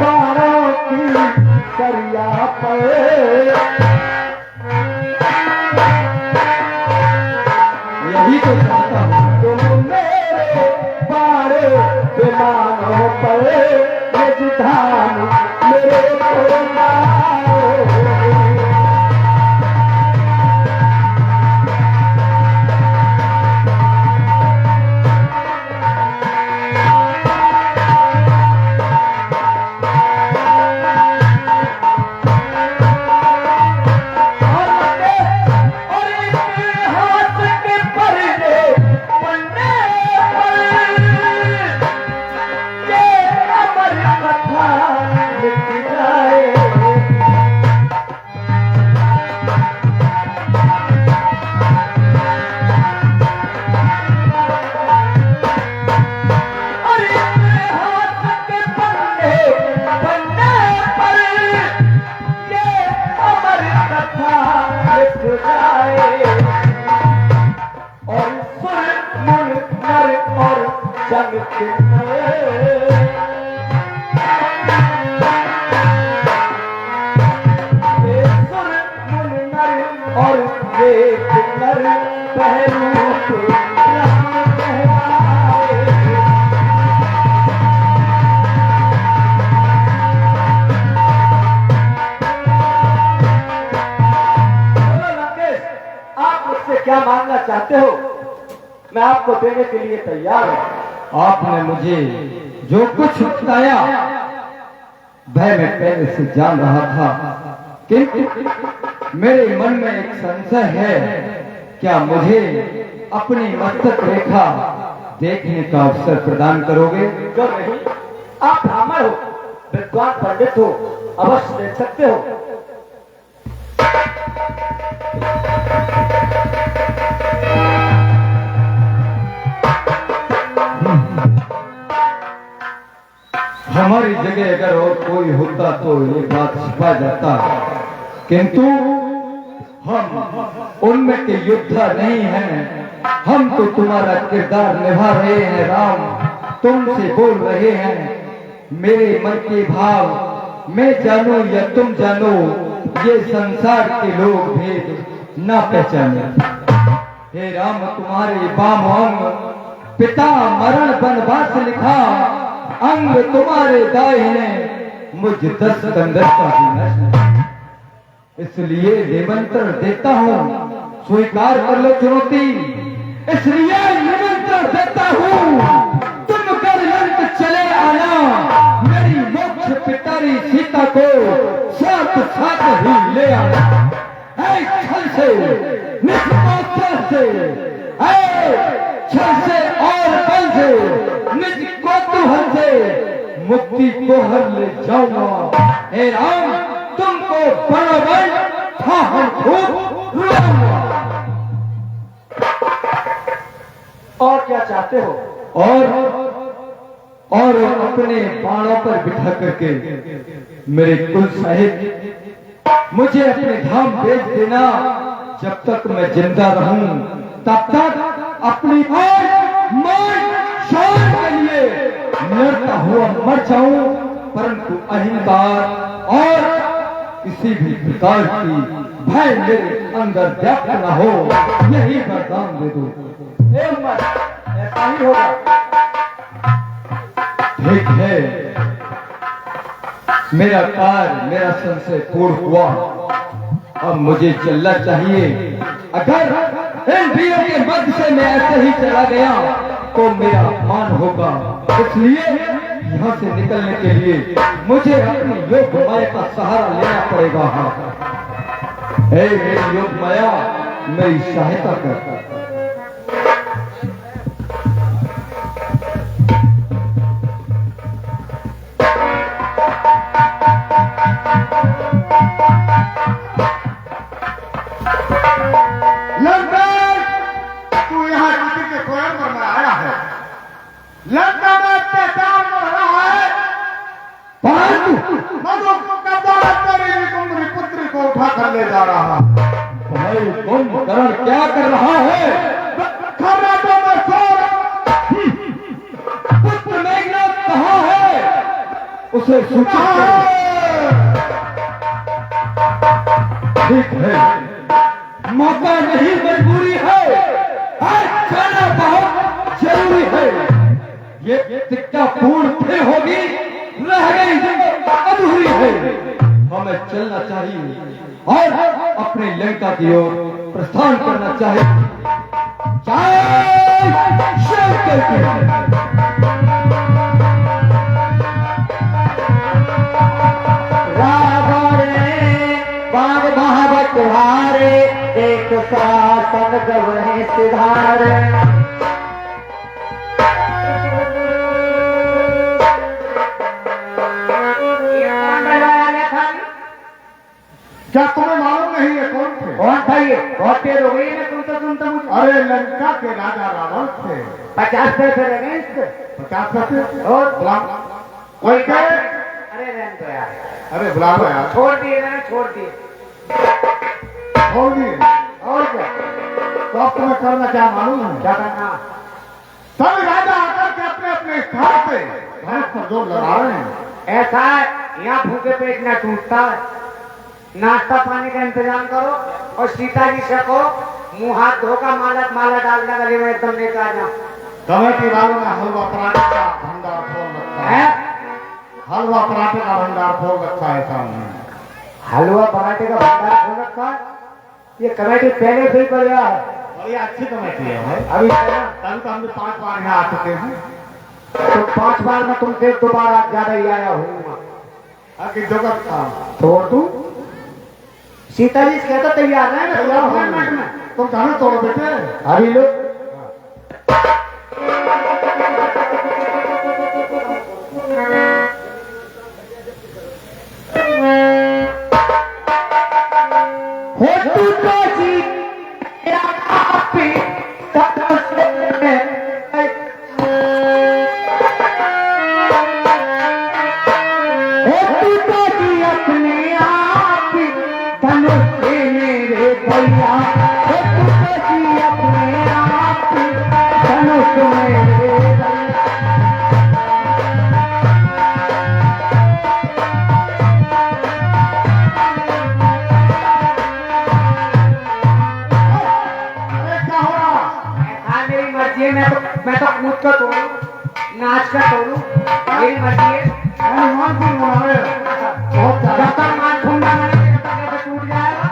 बाणों की सरिया पर यही तो चाहता हूँ। तुम मेरे बारे विमानों पर निज धाम मेरे को लाओ। और इतिहास के पढ़ने पन्ने पर ये अमर कथा लिख जाए। और इतिहास के पन्ने पर ये अमर कथा लिख जाए। और सुर मुन नर और जग के सुर मुन नर और वेद नर पहलू राम कहलाए। करना चाहते हो मैं आपको देने के लिए तैयार हूं। आपने मुझे जो कुछ बताया वह मैं पहले से जान रहा था, किंतु मेरे मन में एक संशय है। क्या मुझे अपनी मस्तक रेखा देखने का अवसर प्रदान करोगे? क्यों नहीं? आप ब्राह्मण हो, विद्वान पंडित हो, अवश्य देख सकते हो। हमारी जगह अगर और कोई होता तो ये बात छिपा जाता, किंतु हम उनमें के योद्धा नहीं हैं। हम तो तुम्हारा किरदार निभा रहे हैं राम, तुमसे बोल रहे हैं। मेरे मन के भाव मैं जानू या तुम जानो, ये संसार के लोग भेद ना पहचाने। हे राम, तुम्हारे बाम अंग पिता मरण बनवास लिखा, अंग तुम्हारे दाहिने मुझ 10 कंदर का भी नष्ट। इसलिए निमंत्रण देता हूँ, स्वीकार कर लो चुनौती। इसलिए निमंत्रण देता हूँ, तुम कर लंक चले आना, मेरी मोक्ष पितारी सीता को साथ साथ ही ले आना। छल से, निष्पात्र से, छल से और बल से, निज कौतूहल से मुक्ति को हर ले जाऊंगा। हे राम, तुमको बराबर था हम खूब रुलाऊंगा। और क्या चाहते हो? और अपने बाणों पर बिठा करके मेरे कुल साहिब मुझे अपने धाम भेज देना। जब तक मैं जिंदा रहूं तब तक अपनी मान शान के लिए लड़ता हुआ मर जाऊं, परंतु अहंकार और किसी भी प्रकार की भय मेरे अंदर व्याप्त न हो, यही वरदान दे दो। ऐसा ही होगा। ठीक है, मेरा कार्य, मेरा संशय पूर्ण हुआ। अब मुझे चलना चाहिए। अगर इन वीरों के मध्य से मैं ऐसे ही चला गया तो मेरा अपमान होगा। इसलिए यहाँ से निकलने के लिए मुझे अपनी योग माया का सहारा लेना पड़ेगा। हे मेरी योग माया, मेरी सहायता कर। तू यहाँ किसी के स्वयंवर में आया है, लंका में अत्याचार हो रहा है। मेरी पुत्री को उठा कर ले जा रहा। भाई कुंभकर्ण क्या कर रहा है? खर्राटों में सो पुत्र मेघनाथ कहाँ है? उसे सूचित करो। ठीक है, मौका नहीं, मजबूरी है। आज जाना बहुत जरूरी है। ये प्रतिज्ञा पूर्ण फिर होगी, रह गई अधूरी है। हमें चलना चाहिए और अपने लंका की ओर प्रस्थान करना चाहिए। जय शंकर की। तुम्हारे एक शासन गवने सिधारे। क्या तुम्हें मालूम नहीं है कौन थे? कौन था ये? बहुत देर हो गई है सुनता मुझे। अरे लंका के राजा रावण थे। 50 पैसे लगे इसके। 50 पैसे? और कोई कहे? अरे रहने दो यार। अरे बुला लो यार। छोड़ दिए मैंने, छोड़ दिए। छोड़ दिए? और क्या? तो अब तुम्हें करना क्या मालूम है? क्या करना? सभी राजा आकर के अपने अपने स्थान पे धनुष पर जोर लगा रहे हैं। ऐसा है, यहाँ भूखे पेट न टूटता है। नाश्ता पानी का इंतजाम करो और सीता जी से कहो मुंह हाथ धोकर माला डालने गले में एकदम लेकर आ जाओ। कमेटी वालों ने हलवा पराठे का भंडार खोल रखा है। हलवा पराठे का भंडार खोल रखा है सामने। हलवा पराठे का भंडार खोल रखा है? ये कमेटी पहले से ही बढ़िया है। बड़ी अच्छी कमेटी है भाई। अभी कल तो हम 5 बार यहाँ आ चुके हैं, तो 5 बार में तुमसे दोबारा ज्यादा ही आया हूँ। आगे जगत का तोड़ तू सीता जी कहता तैयार है ना, तुम कहाँ तोड़ो बेटे। अभी लोग मैं तो कूद कर तोड़ू, नाच कर तोड़ू, मेरी मर्जी है। मान खून बहुत ज्यादा मान खून कैसे टूट जाएगा।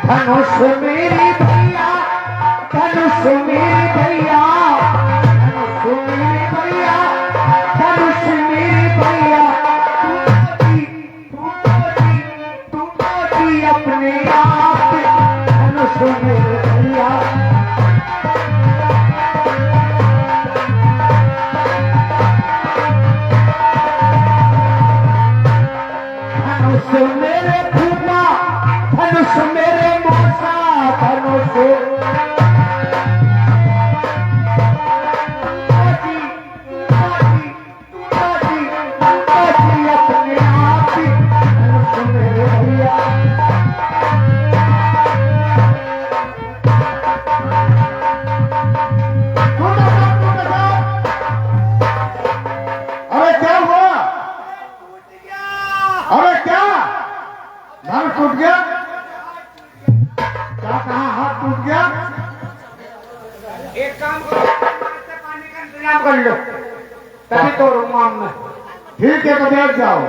धनुष मेरी भैया, धनुष मेरी भैया, धनुष मेरी भैया, धनुष मेरी भैया, टूटी अपने आप, धनुष मेरे भैया। धनुष मेरे फूफा, धनुष मेरे मौसा, धनुष अपने आप ही, धनुष मेरे भैया। अरे क्या हुआ? अरे क्या धनुष टूट गया? क्या कहा हाथ टूट गया? एक काम करो, पानी का इंतजाम कर लो, तभी तोड़ूंगा मैं। ठीक है तो बैठ जाओ।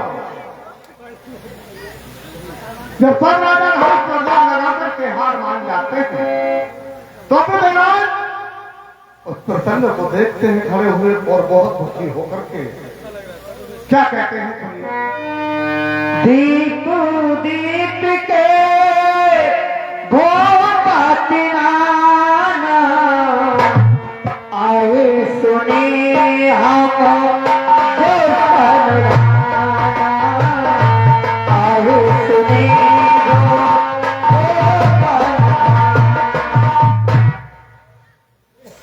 जब सब राजा हाथ प्रदान लगा करके हार मान जाते हैं, तो फिर उस प्रसन्न को देखते हैं खड़े हुए और बहुत दुखी होकर के क्या कहते हैं सुनिए। दीप दीप के आए सुने हम आए सुने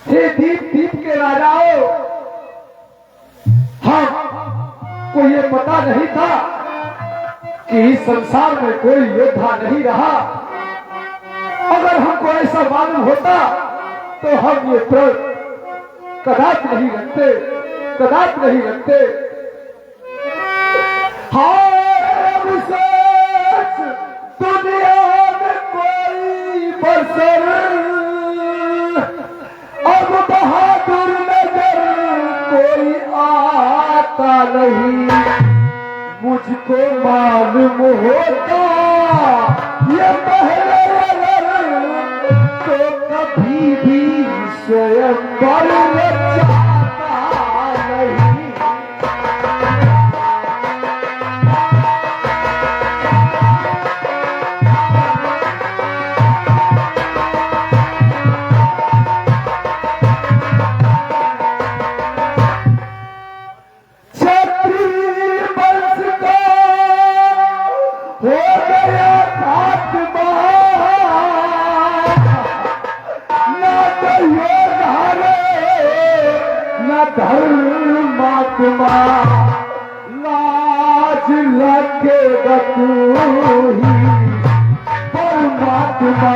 हे दीप दीप के राजाओं, हमको ये पता नहीं था कि इस संसार में कोई योद्धा नहीं रहा। अगर हमको ऐसा मालूम होता तो हम ये प्रण कदापि नहीं रखते, कदापि नहीं रखते। दुनिया में कोई बसर अब बहादुर नजर कोई आता नहीं। मुझको मालूम होता ये पहले तो कभी भी स्वयं पर चाहता नहीं। धर्मात्मा लाज लगेगा तू ही परमात्मा।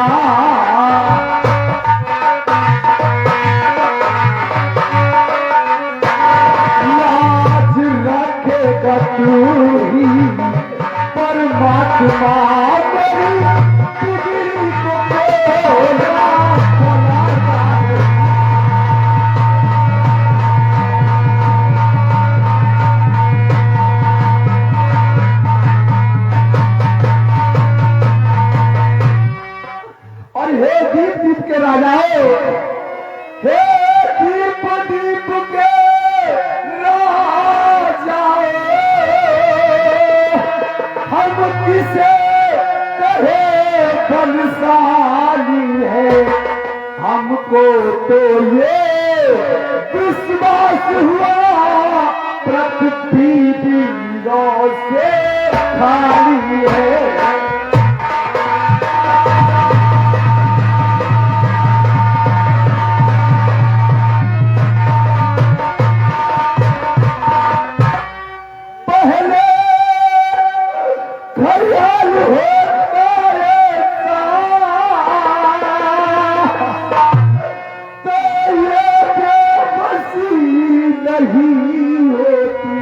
लाज लगेगा तू ही परमात्मा। राजा वैशाली है। हमको तो ये विश्वास हुआ पृथ्वी वीरों से खाली है। पहले घड़ियाल होता रहता तो ये बेबसी नहीं होती,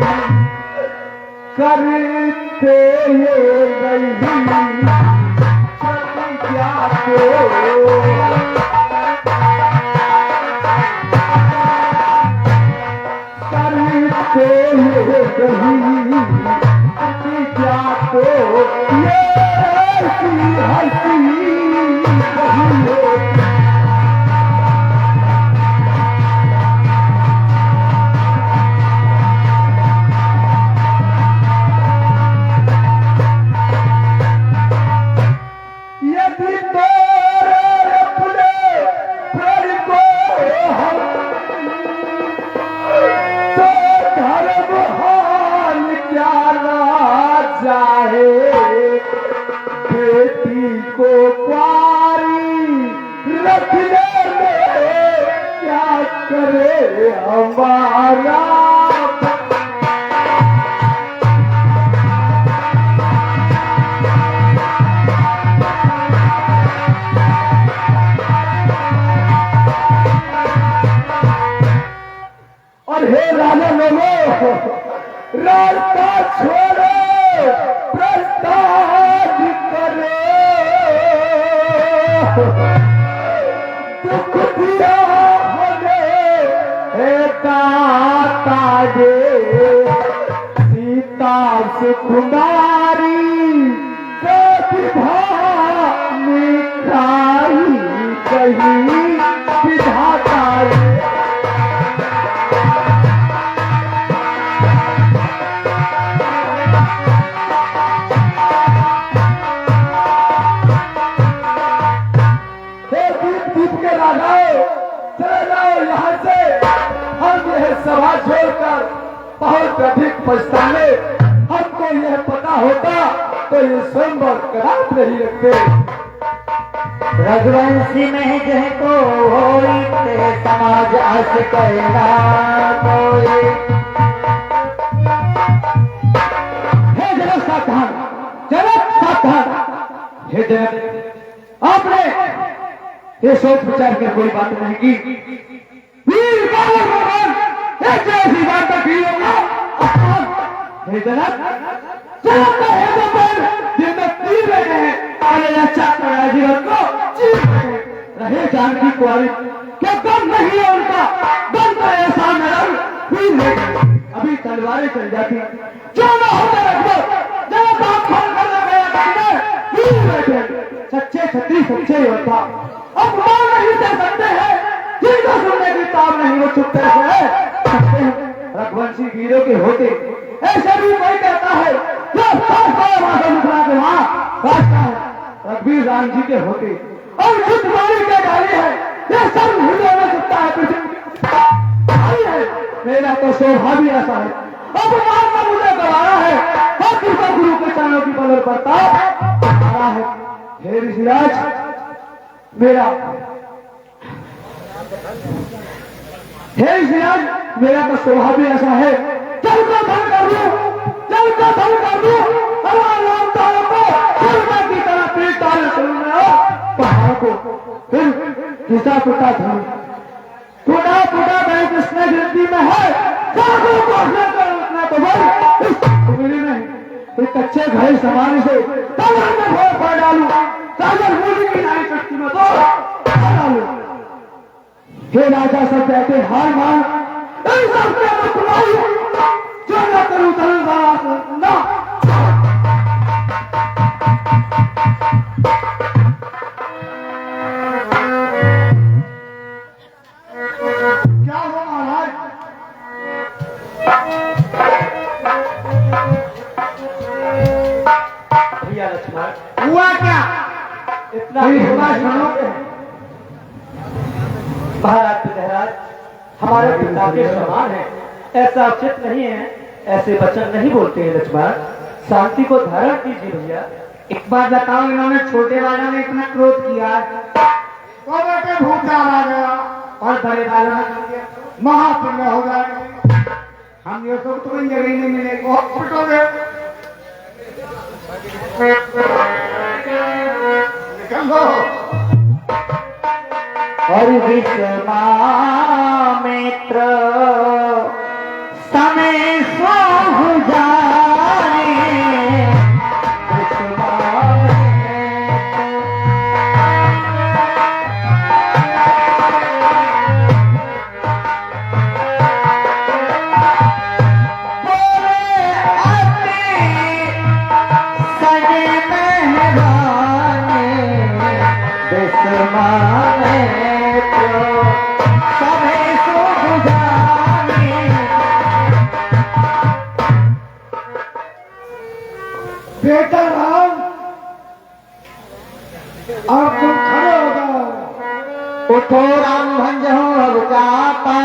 करते ये नहीं चल क्या करते ये नहीं क्या तो ये ऐसी हंसी नहीं होती। यदि तोरे अपने प्रण को हम तो धर्म हाल क्या ना जाए। बेटी को प्यारी रखने में क्या करे हमारा। और हे राजा लोगों, रास्ता छोड़ो, प्रस्ताव करो। दुख दिया हमें हे दाता दे, सीता सुकुमारी प्रतिभा निखाई कहीं विधाता। चले जाओ यहाँ से, हम यह सभा छोड़कर बहुत अधिक पछताने। हमको यह पता होता तो ये स्वयंवर करार नहीं रखते। रघुवंशी में जह को होई ते समाज अस कहना कोई। हे जनक सावधान, जनक सावधान। हे जनक, आपने ये सोच विचार कर कोई बात नहीं की। वीर बाबर भगवान एक ऐसी बात की होगा। हे जनक, जनक का है तो पर दिन में तीर रहे हैं। अरे अच्छा पड़ा जीवन को चीर रहे जानकी कुआरी, क्या दम नहीं है उनका। दम का ऐसा नरम वीर है, अभी तलवारें चल जाती जो न होता रखो। जनक आप खोल कर लगाया करने वीर बैठे सच्चे छत्री सच्चे योद्धा। अब मान नहीं दे सकते हैं, जिनको सुनने की ताब नहीं वो चुप रहे सकते हैं। रघुवंशी वीरों के होते ऐसे भी कोई कहता है जो मुखरा के वहां रास्ता है। रघुवीर राम जी के होते और युद्ध मारी के गाली है, ये सब हृदय में सकता है। पृथ्वी है मेरा तो सौभाग्य ऐसा है। अब मान का मुझे गवारा है और कृपा गुरु के चरणों की बदल पड़ता है। हे ऋषिराज, मेरा हे ऋषिराज, मेरा तो स्वभाव भी ऐसा है। चल को धन कर लूं, चल को धन कर लूं, हमारे राम तारों को सूर्य की तरह पीट डाले पहाड़ को। फिर घिसा टूटा धन टूटा टूटा मैं कृष्ण गिनती में है। साधु को उतना तो बोल मिली नहीं। एक कच्चे घर समाने से तब मैं भोर पड़ डालू, सागर मूली की नाई कट्टी में तो डालू। हे राजा, सब कहते हार मान, इन सब के मुकमाई जो न करूं धन ना। क्या हो महाराज? भैया लक्ष्मण, हुआ क्या? इतना कोई हुआ सुनो। महाराज महाराज हमारे पिता के समान है, ऐसा उचित नहीं है, ऐसे वचन नहीं बोलते हैं लक्ष्मण। शांति को धारण कीजिए भैया। एक बात बताओ, इन्होंने छोटे वाला ने इतना क्रोध किया, तो बेटे भूखा आ गया और बड़े वाला ने महापुण्य हो गया। हम ये सब तो इन जगह नहीं मिलेंगे, बहुत पिटोगे। निकल लो। और विश्वामित्र समय स्वाहु जाने, बेटा राम, अब तुम खड़े हो जाओ। उठो राम भंज हो अवजाता,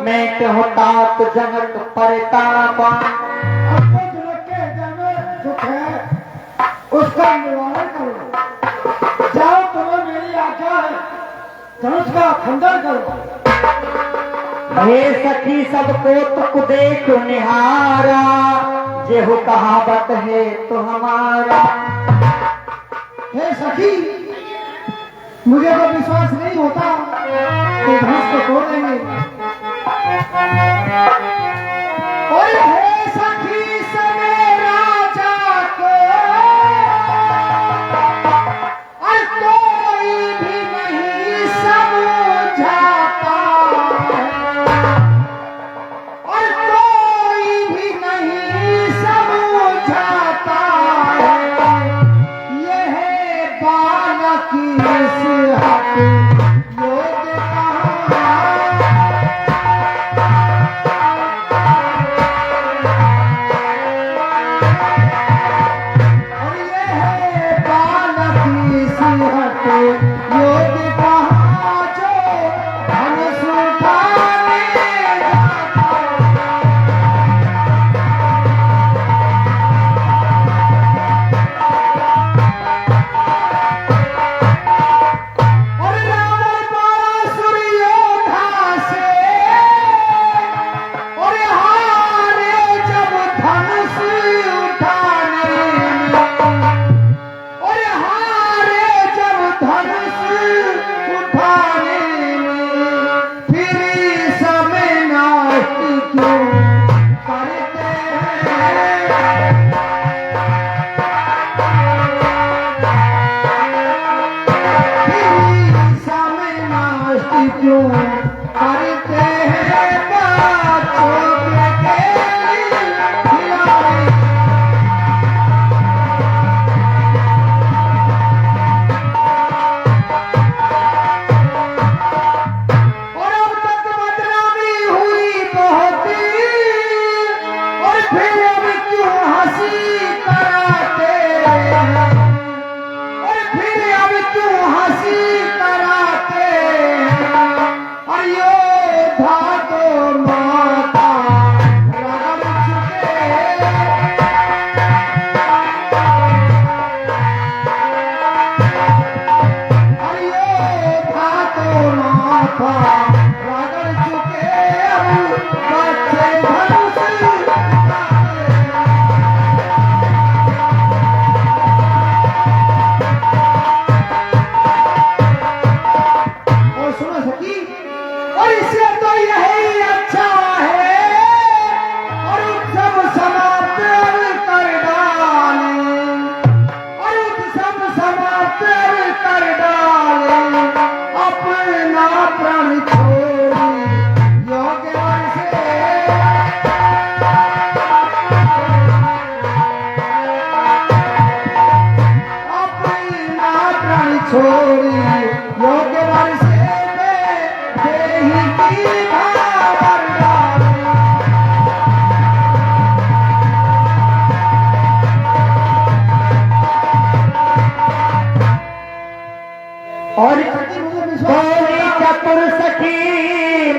मैं कहूँ तात जनक परतापा। अपने जनक के हृदय में दुख है, उसका निवारण करो। जाओ, तुम्हें मेरी आज्ञा है, धनुष का खंडन करो। हे सखी सबको तुक देख निहारा, जेहु कहावत है तो हमारा। हे सखी, मुझे तो विश्वास नहीं होता कि धनुष को तोड़ देंगे। और हे सखी सने राजा को, और कोई भी नहीं समझाता, और कोई भी नहीं समझाता। यह बालक सिहत योग कहाँ।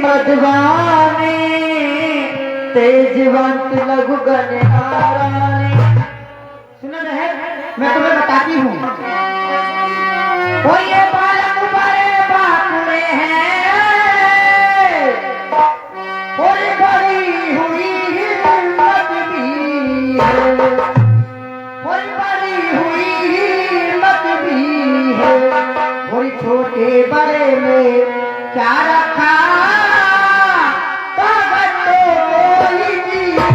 मधुबानी तेजवंत लघु गणहारानी। सुनो बहन, मैं तुम्हें बताती हूँ। कोई ये बालक बड़े बाकुले हैं, कोई बड़ी हुई हिम्मत भी है, कोई बड़ी हुई हिम्मत भी है, कोई छोटे बड़े में क्या रखा ताकत तो कोई नहीं है।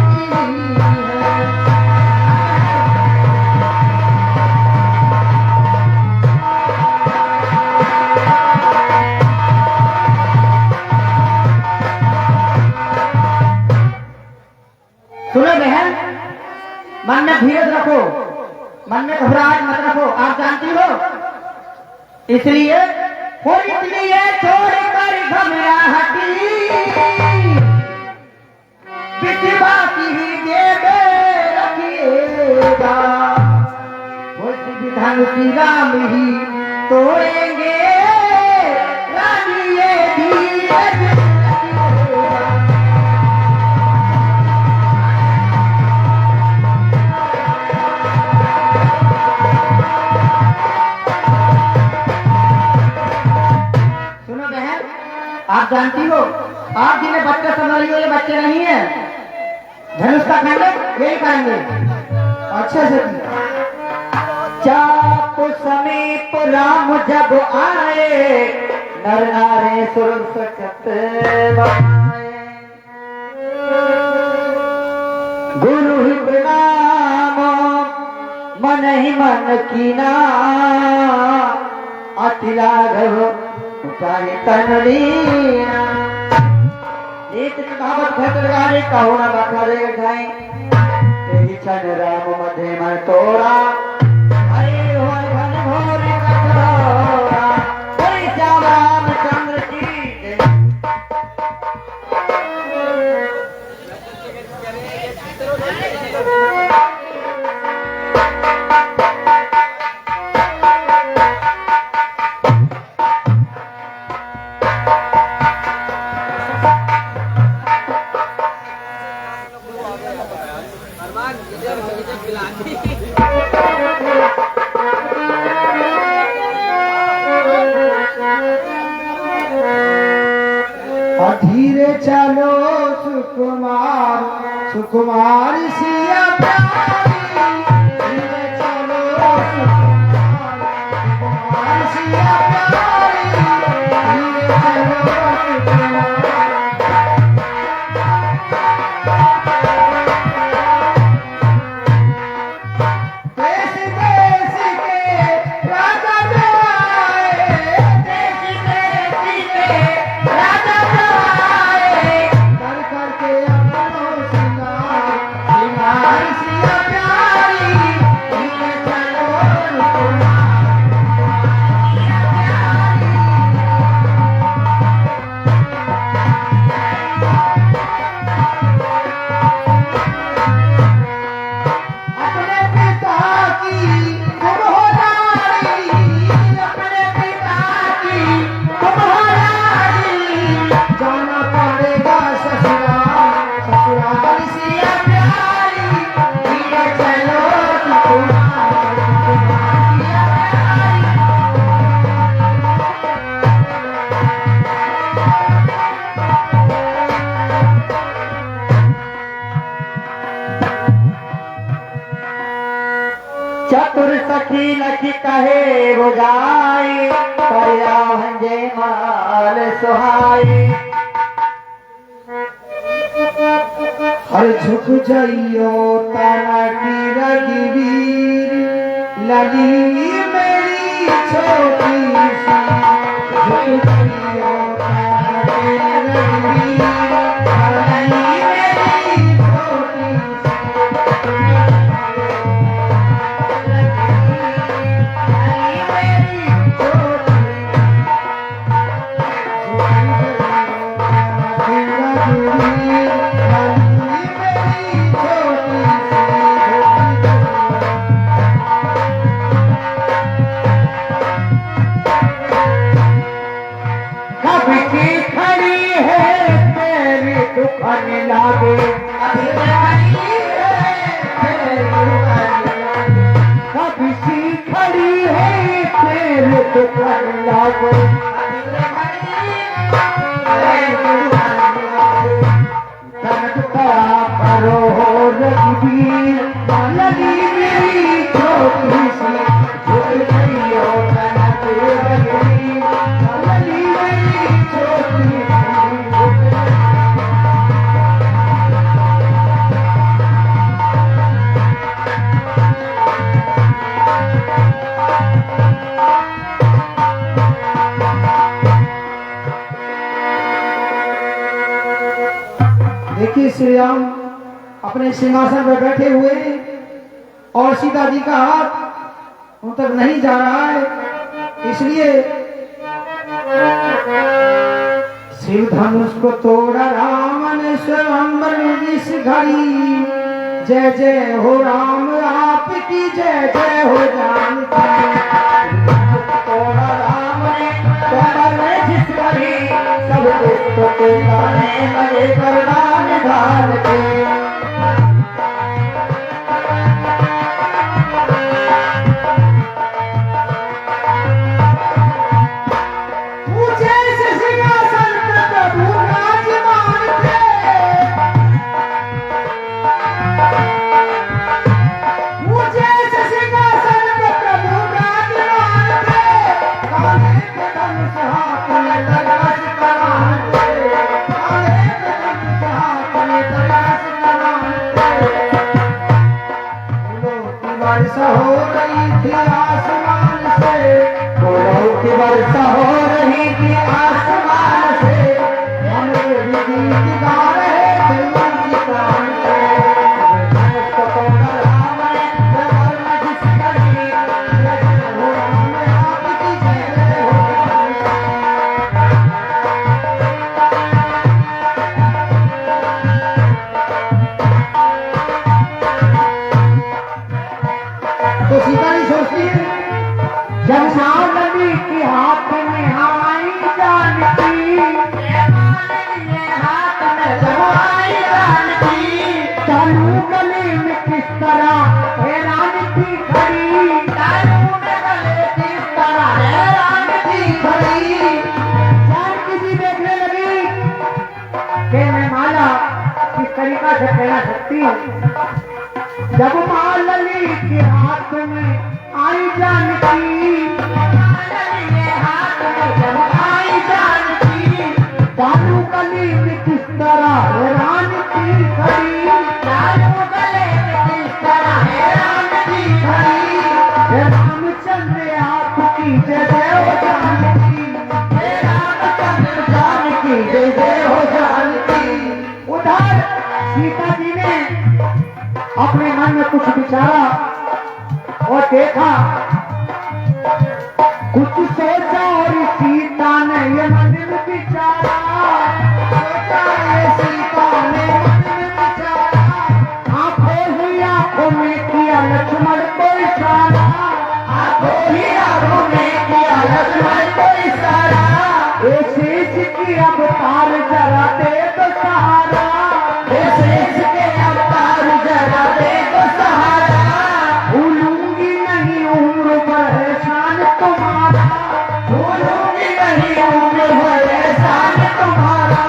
सुनो बहन, मन में धीरज रखो, मन में घबराहट मत रखो। आप जानती हो, इसलिए छोड़कर घबराहटी बिछवा की ही देवे रखिएगा, विधान की राम ही तोड़ेंगे रानी ये धीरज रखिएगा। आप जानती हो, आप जिन्हें बच्चे संभाली हो, ये बच्चे नहीं है। धनुष का खंडन यही करेंगे अच्छे से। चाप समीप राम जब आए, नर नारे सुर सकत बनाए, गुरु ही प्रणाम मन ही मन कीना, अति लाघव उठाए तनलीना। नीत कहावत घट गाने कहो न बखरे ठाई, तेरी छन राम मध्य में तोड़ा, हरे होय घन घोर कठोरा, कोई श्याम रामचंद्र की जय। धीरे चलो सुकुमार सुकुमार सिया प्यारी, धीरे चलो सुकुमार सुकुमार सिया प्यारी, धीरे चलो सुकुमार। देश देश के राजा आए, देश देश के राजा कर करके अपनो सिंगार, सिंगार सिया प्यारी, धीरे चलो सुकुमार सिया प्यारी। अपने पिता की तुम हो नारी, अपने पिता की तुम हो नारी, जाना पड़ेगा ससुराल, ससुराल सिया प्यारी, धीरे चलो सुकुमार, सुकुमार सिया प्यारी। चतुर सखी लखी कहे वो जाई, परिया हंजे माल सुहाई। हर झुक जाइयो तारा की रघुवीर, लली मेरी छोटी सी, झुक जाइयो तारा की रघुवीर, लली मेरी छोटी सी। दुखन लागो तन दुखड़ा करो रघुबीर लगी मेरी छोटी सी झुक गई हो तन के रघुबीर लगी मेरी छोटी सी झुक गई। देखिए श्री राम अपने सिंहासन पर बैठे हुए और सीता जी का हाथ उन तक नहीं जा रहा है, इसलिए शिव धनुष को तोड़ा राम ने स्वयंवर जिस घड़ी। जय जय हो राम आपकी जय जय हो जानकी। तोड़ा राम ने स्वयंवर में जिस घड़ी सब दुष्ट को ताने लगे करदान धान के। ऊंचे से सिंहासन पे प्रभु विराजमान थे। ऊंचे से सिंहासन पे प्रभु विराजमान थे। काले के धनुष हाथ में तराश कमान थे। काले के धनुष हाथ में तराश कमान थे। फूलों की वर्षा हो रही थी आसमान से। फूलों की वर्षा हो रही थी आसमान से। हमें भी गीत गा रहे थे उनकी प्राण से। धनुष को तोड़ा राम ने प्रभु में जिस घड़ी। जय जय हो राम आपकी जय जय हो जानकी। तो सीता जी सोचती है जब सावली के हाथ में आई जानकी। हाथ में जब आई जानकी। चालू गले में किस तरह हैरान थी खड़ी। चालू गले किस तरह हैरान थी खड़ी। जानकी जी देखने लगी कि मैं माला किस तरीका से पहना सकती हूँ। जब मालली के हाथ में आई जानकी। हाथ में जब आई जानकी। चालू गले में किस तरह हैरान थी खड़ी। चालू गले में किस तरह हैरान थी खड़ी। हे रामचंद्र आपकी जय जय हो जानकी। हे रामचंद्र जानकी जय जय हो जानकी। उधर सीता जी ने अपने मन में कुछ विचारा और देखा, कुछ सोचा और सीता ने ये मन में विचारा। सोचा ये सीता ने मन में विचारा। आंखों ही आंखों में किया लक्ष्मण को इशारा। आंखों ही आंखों में किया लक्ष्मण को इशारा। ये शेष की अवतार जरा दे तो सहारा। ये शेष के अवतार जरा दे तो सहारा। भूलूंगी नहीं उम्र भर एहसान तुम्हारा। भूलूंगी नहीं उम्र भर एहसान तुम्हारा।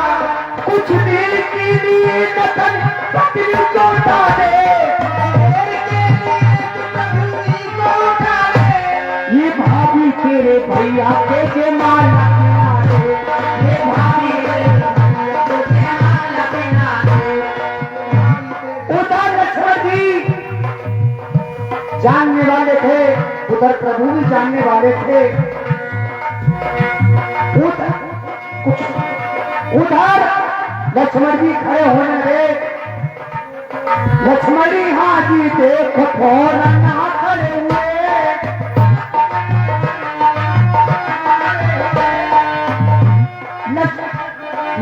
कुछ देर के लिए नतन पत्नी को उठा दे। देर के लिए पत्नी को उठा दे। ये भाभी तेरे भैया के माला पहना दे। ये भाभी तेरे भैया के माला पहना दे। उधर लक्ष्मण जी जानने वाले थे, उधर प्रभु भी जानने वाले थे। उधर लक्ष्मण जी खड़े होने लगे। लक्ष्मण जी हाँ जी देख फौरन यहाँ खड़े हुए।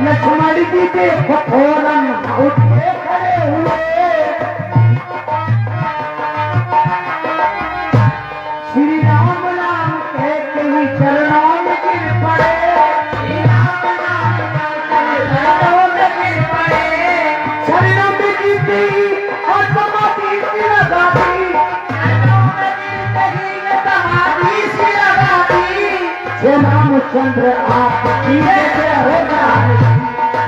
लक्ष्मण जी देख फौरन उठ के खड़े हुए। श्री राम नाम कहते ही चरणों में गिर पड़े। श्री राम नाम कहते ही चरणों में गिर पड़े। चरणों में गिरते ही और समाधि सी लगा दी। चरणों में गिरते ही समाधि सी लगा दी। रामचंद्र आपकी जय हो जानकी,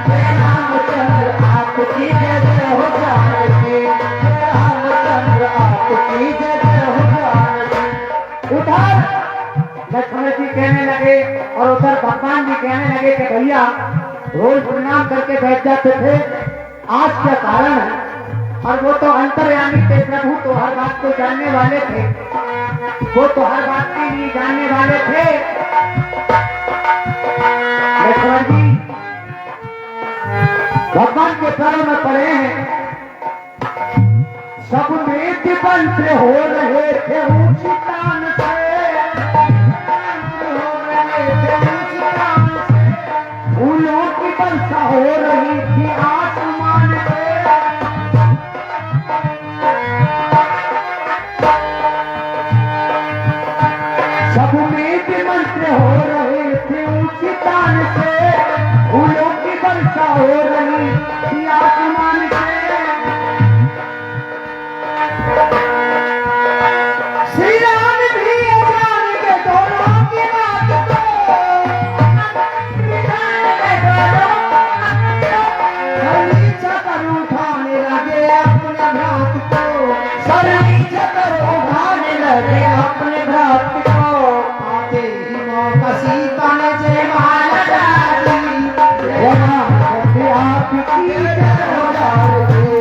जय रामचंद्र आपकी जय हो जानकी, जय रामचंद्र आपकी जय हो जानकी। उधर लक्ष्मण जी कहने लगे और उधर भगवान जी कहने लगे कि भैया रोज प्रणाम करके बैठ जाते थे, आज क्या कारण है? और वो तो अंतर्यामी थे प्रभु, तो हर बात को जानने वाले थे, वो तो हर बात के लिए जानने वाले थे। लक्ष्मण जी भगवान के चरणों में पड़े हैं, सब नेत्र मंत्र हो रहे थे ऊंची तान से, हो रहे थे ऊंची तान से, फूलों की वर्षा हो रही थी आसमान से। सब नेत्र मंत्र हो रहे थे ऊंची तान से, फूलों की वर्षा हो रही थी आसमान से। श्री राम भी जान के दोनों की बात को, सर नीचा कर उठाने लगे अपने भ्रात को, सर नीचा कर उठाने लगे अपने भ्रात को। आते ही मौका सीता ने जयमाला डाली, जयमाला आपकी जय हो जानकी।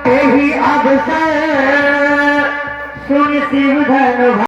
यही अवसर सुन शिव धन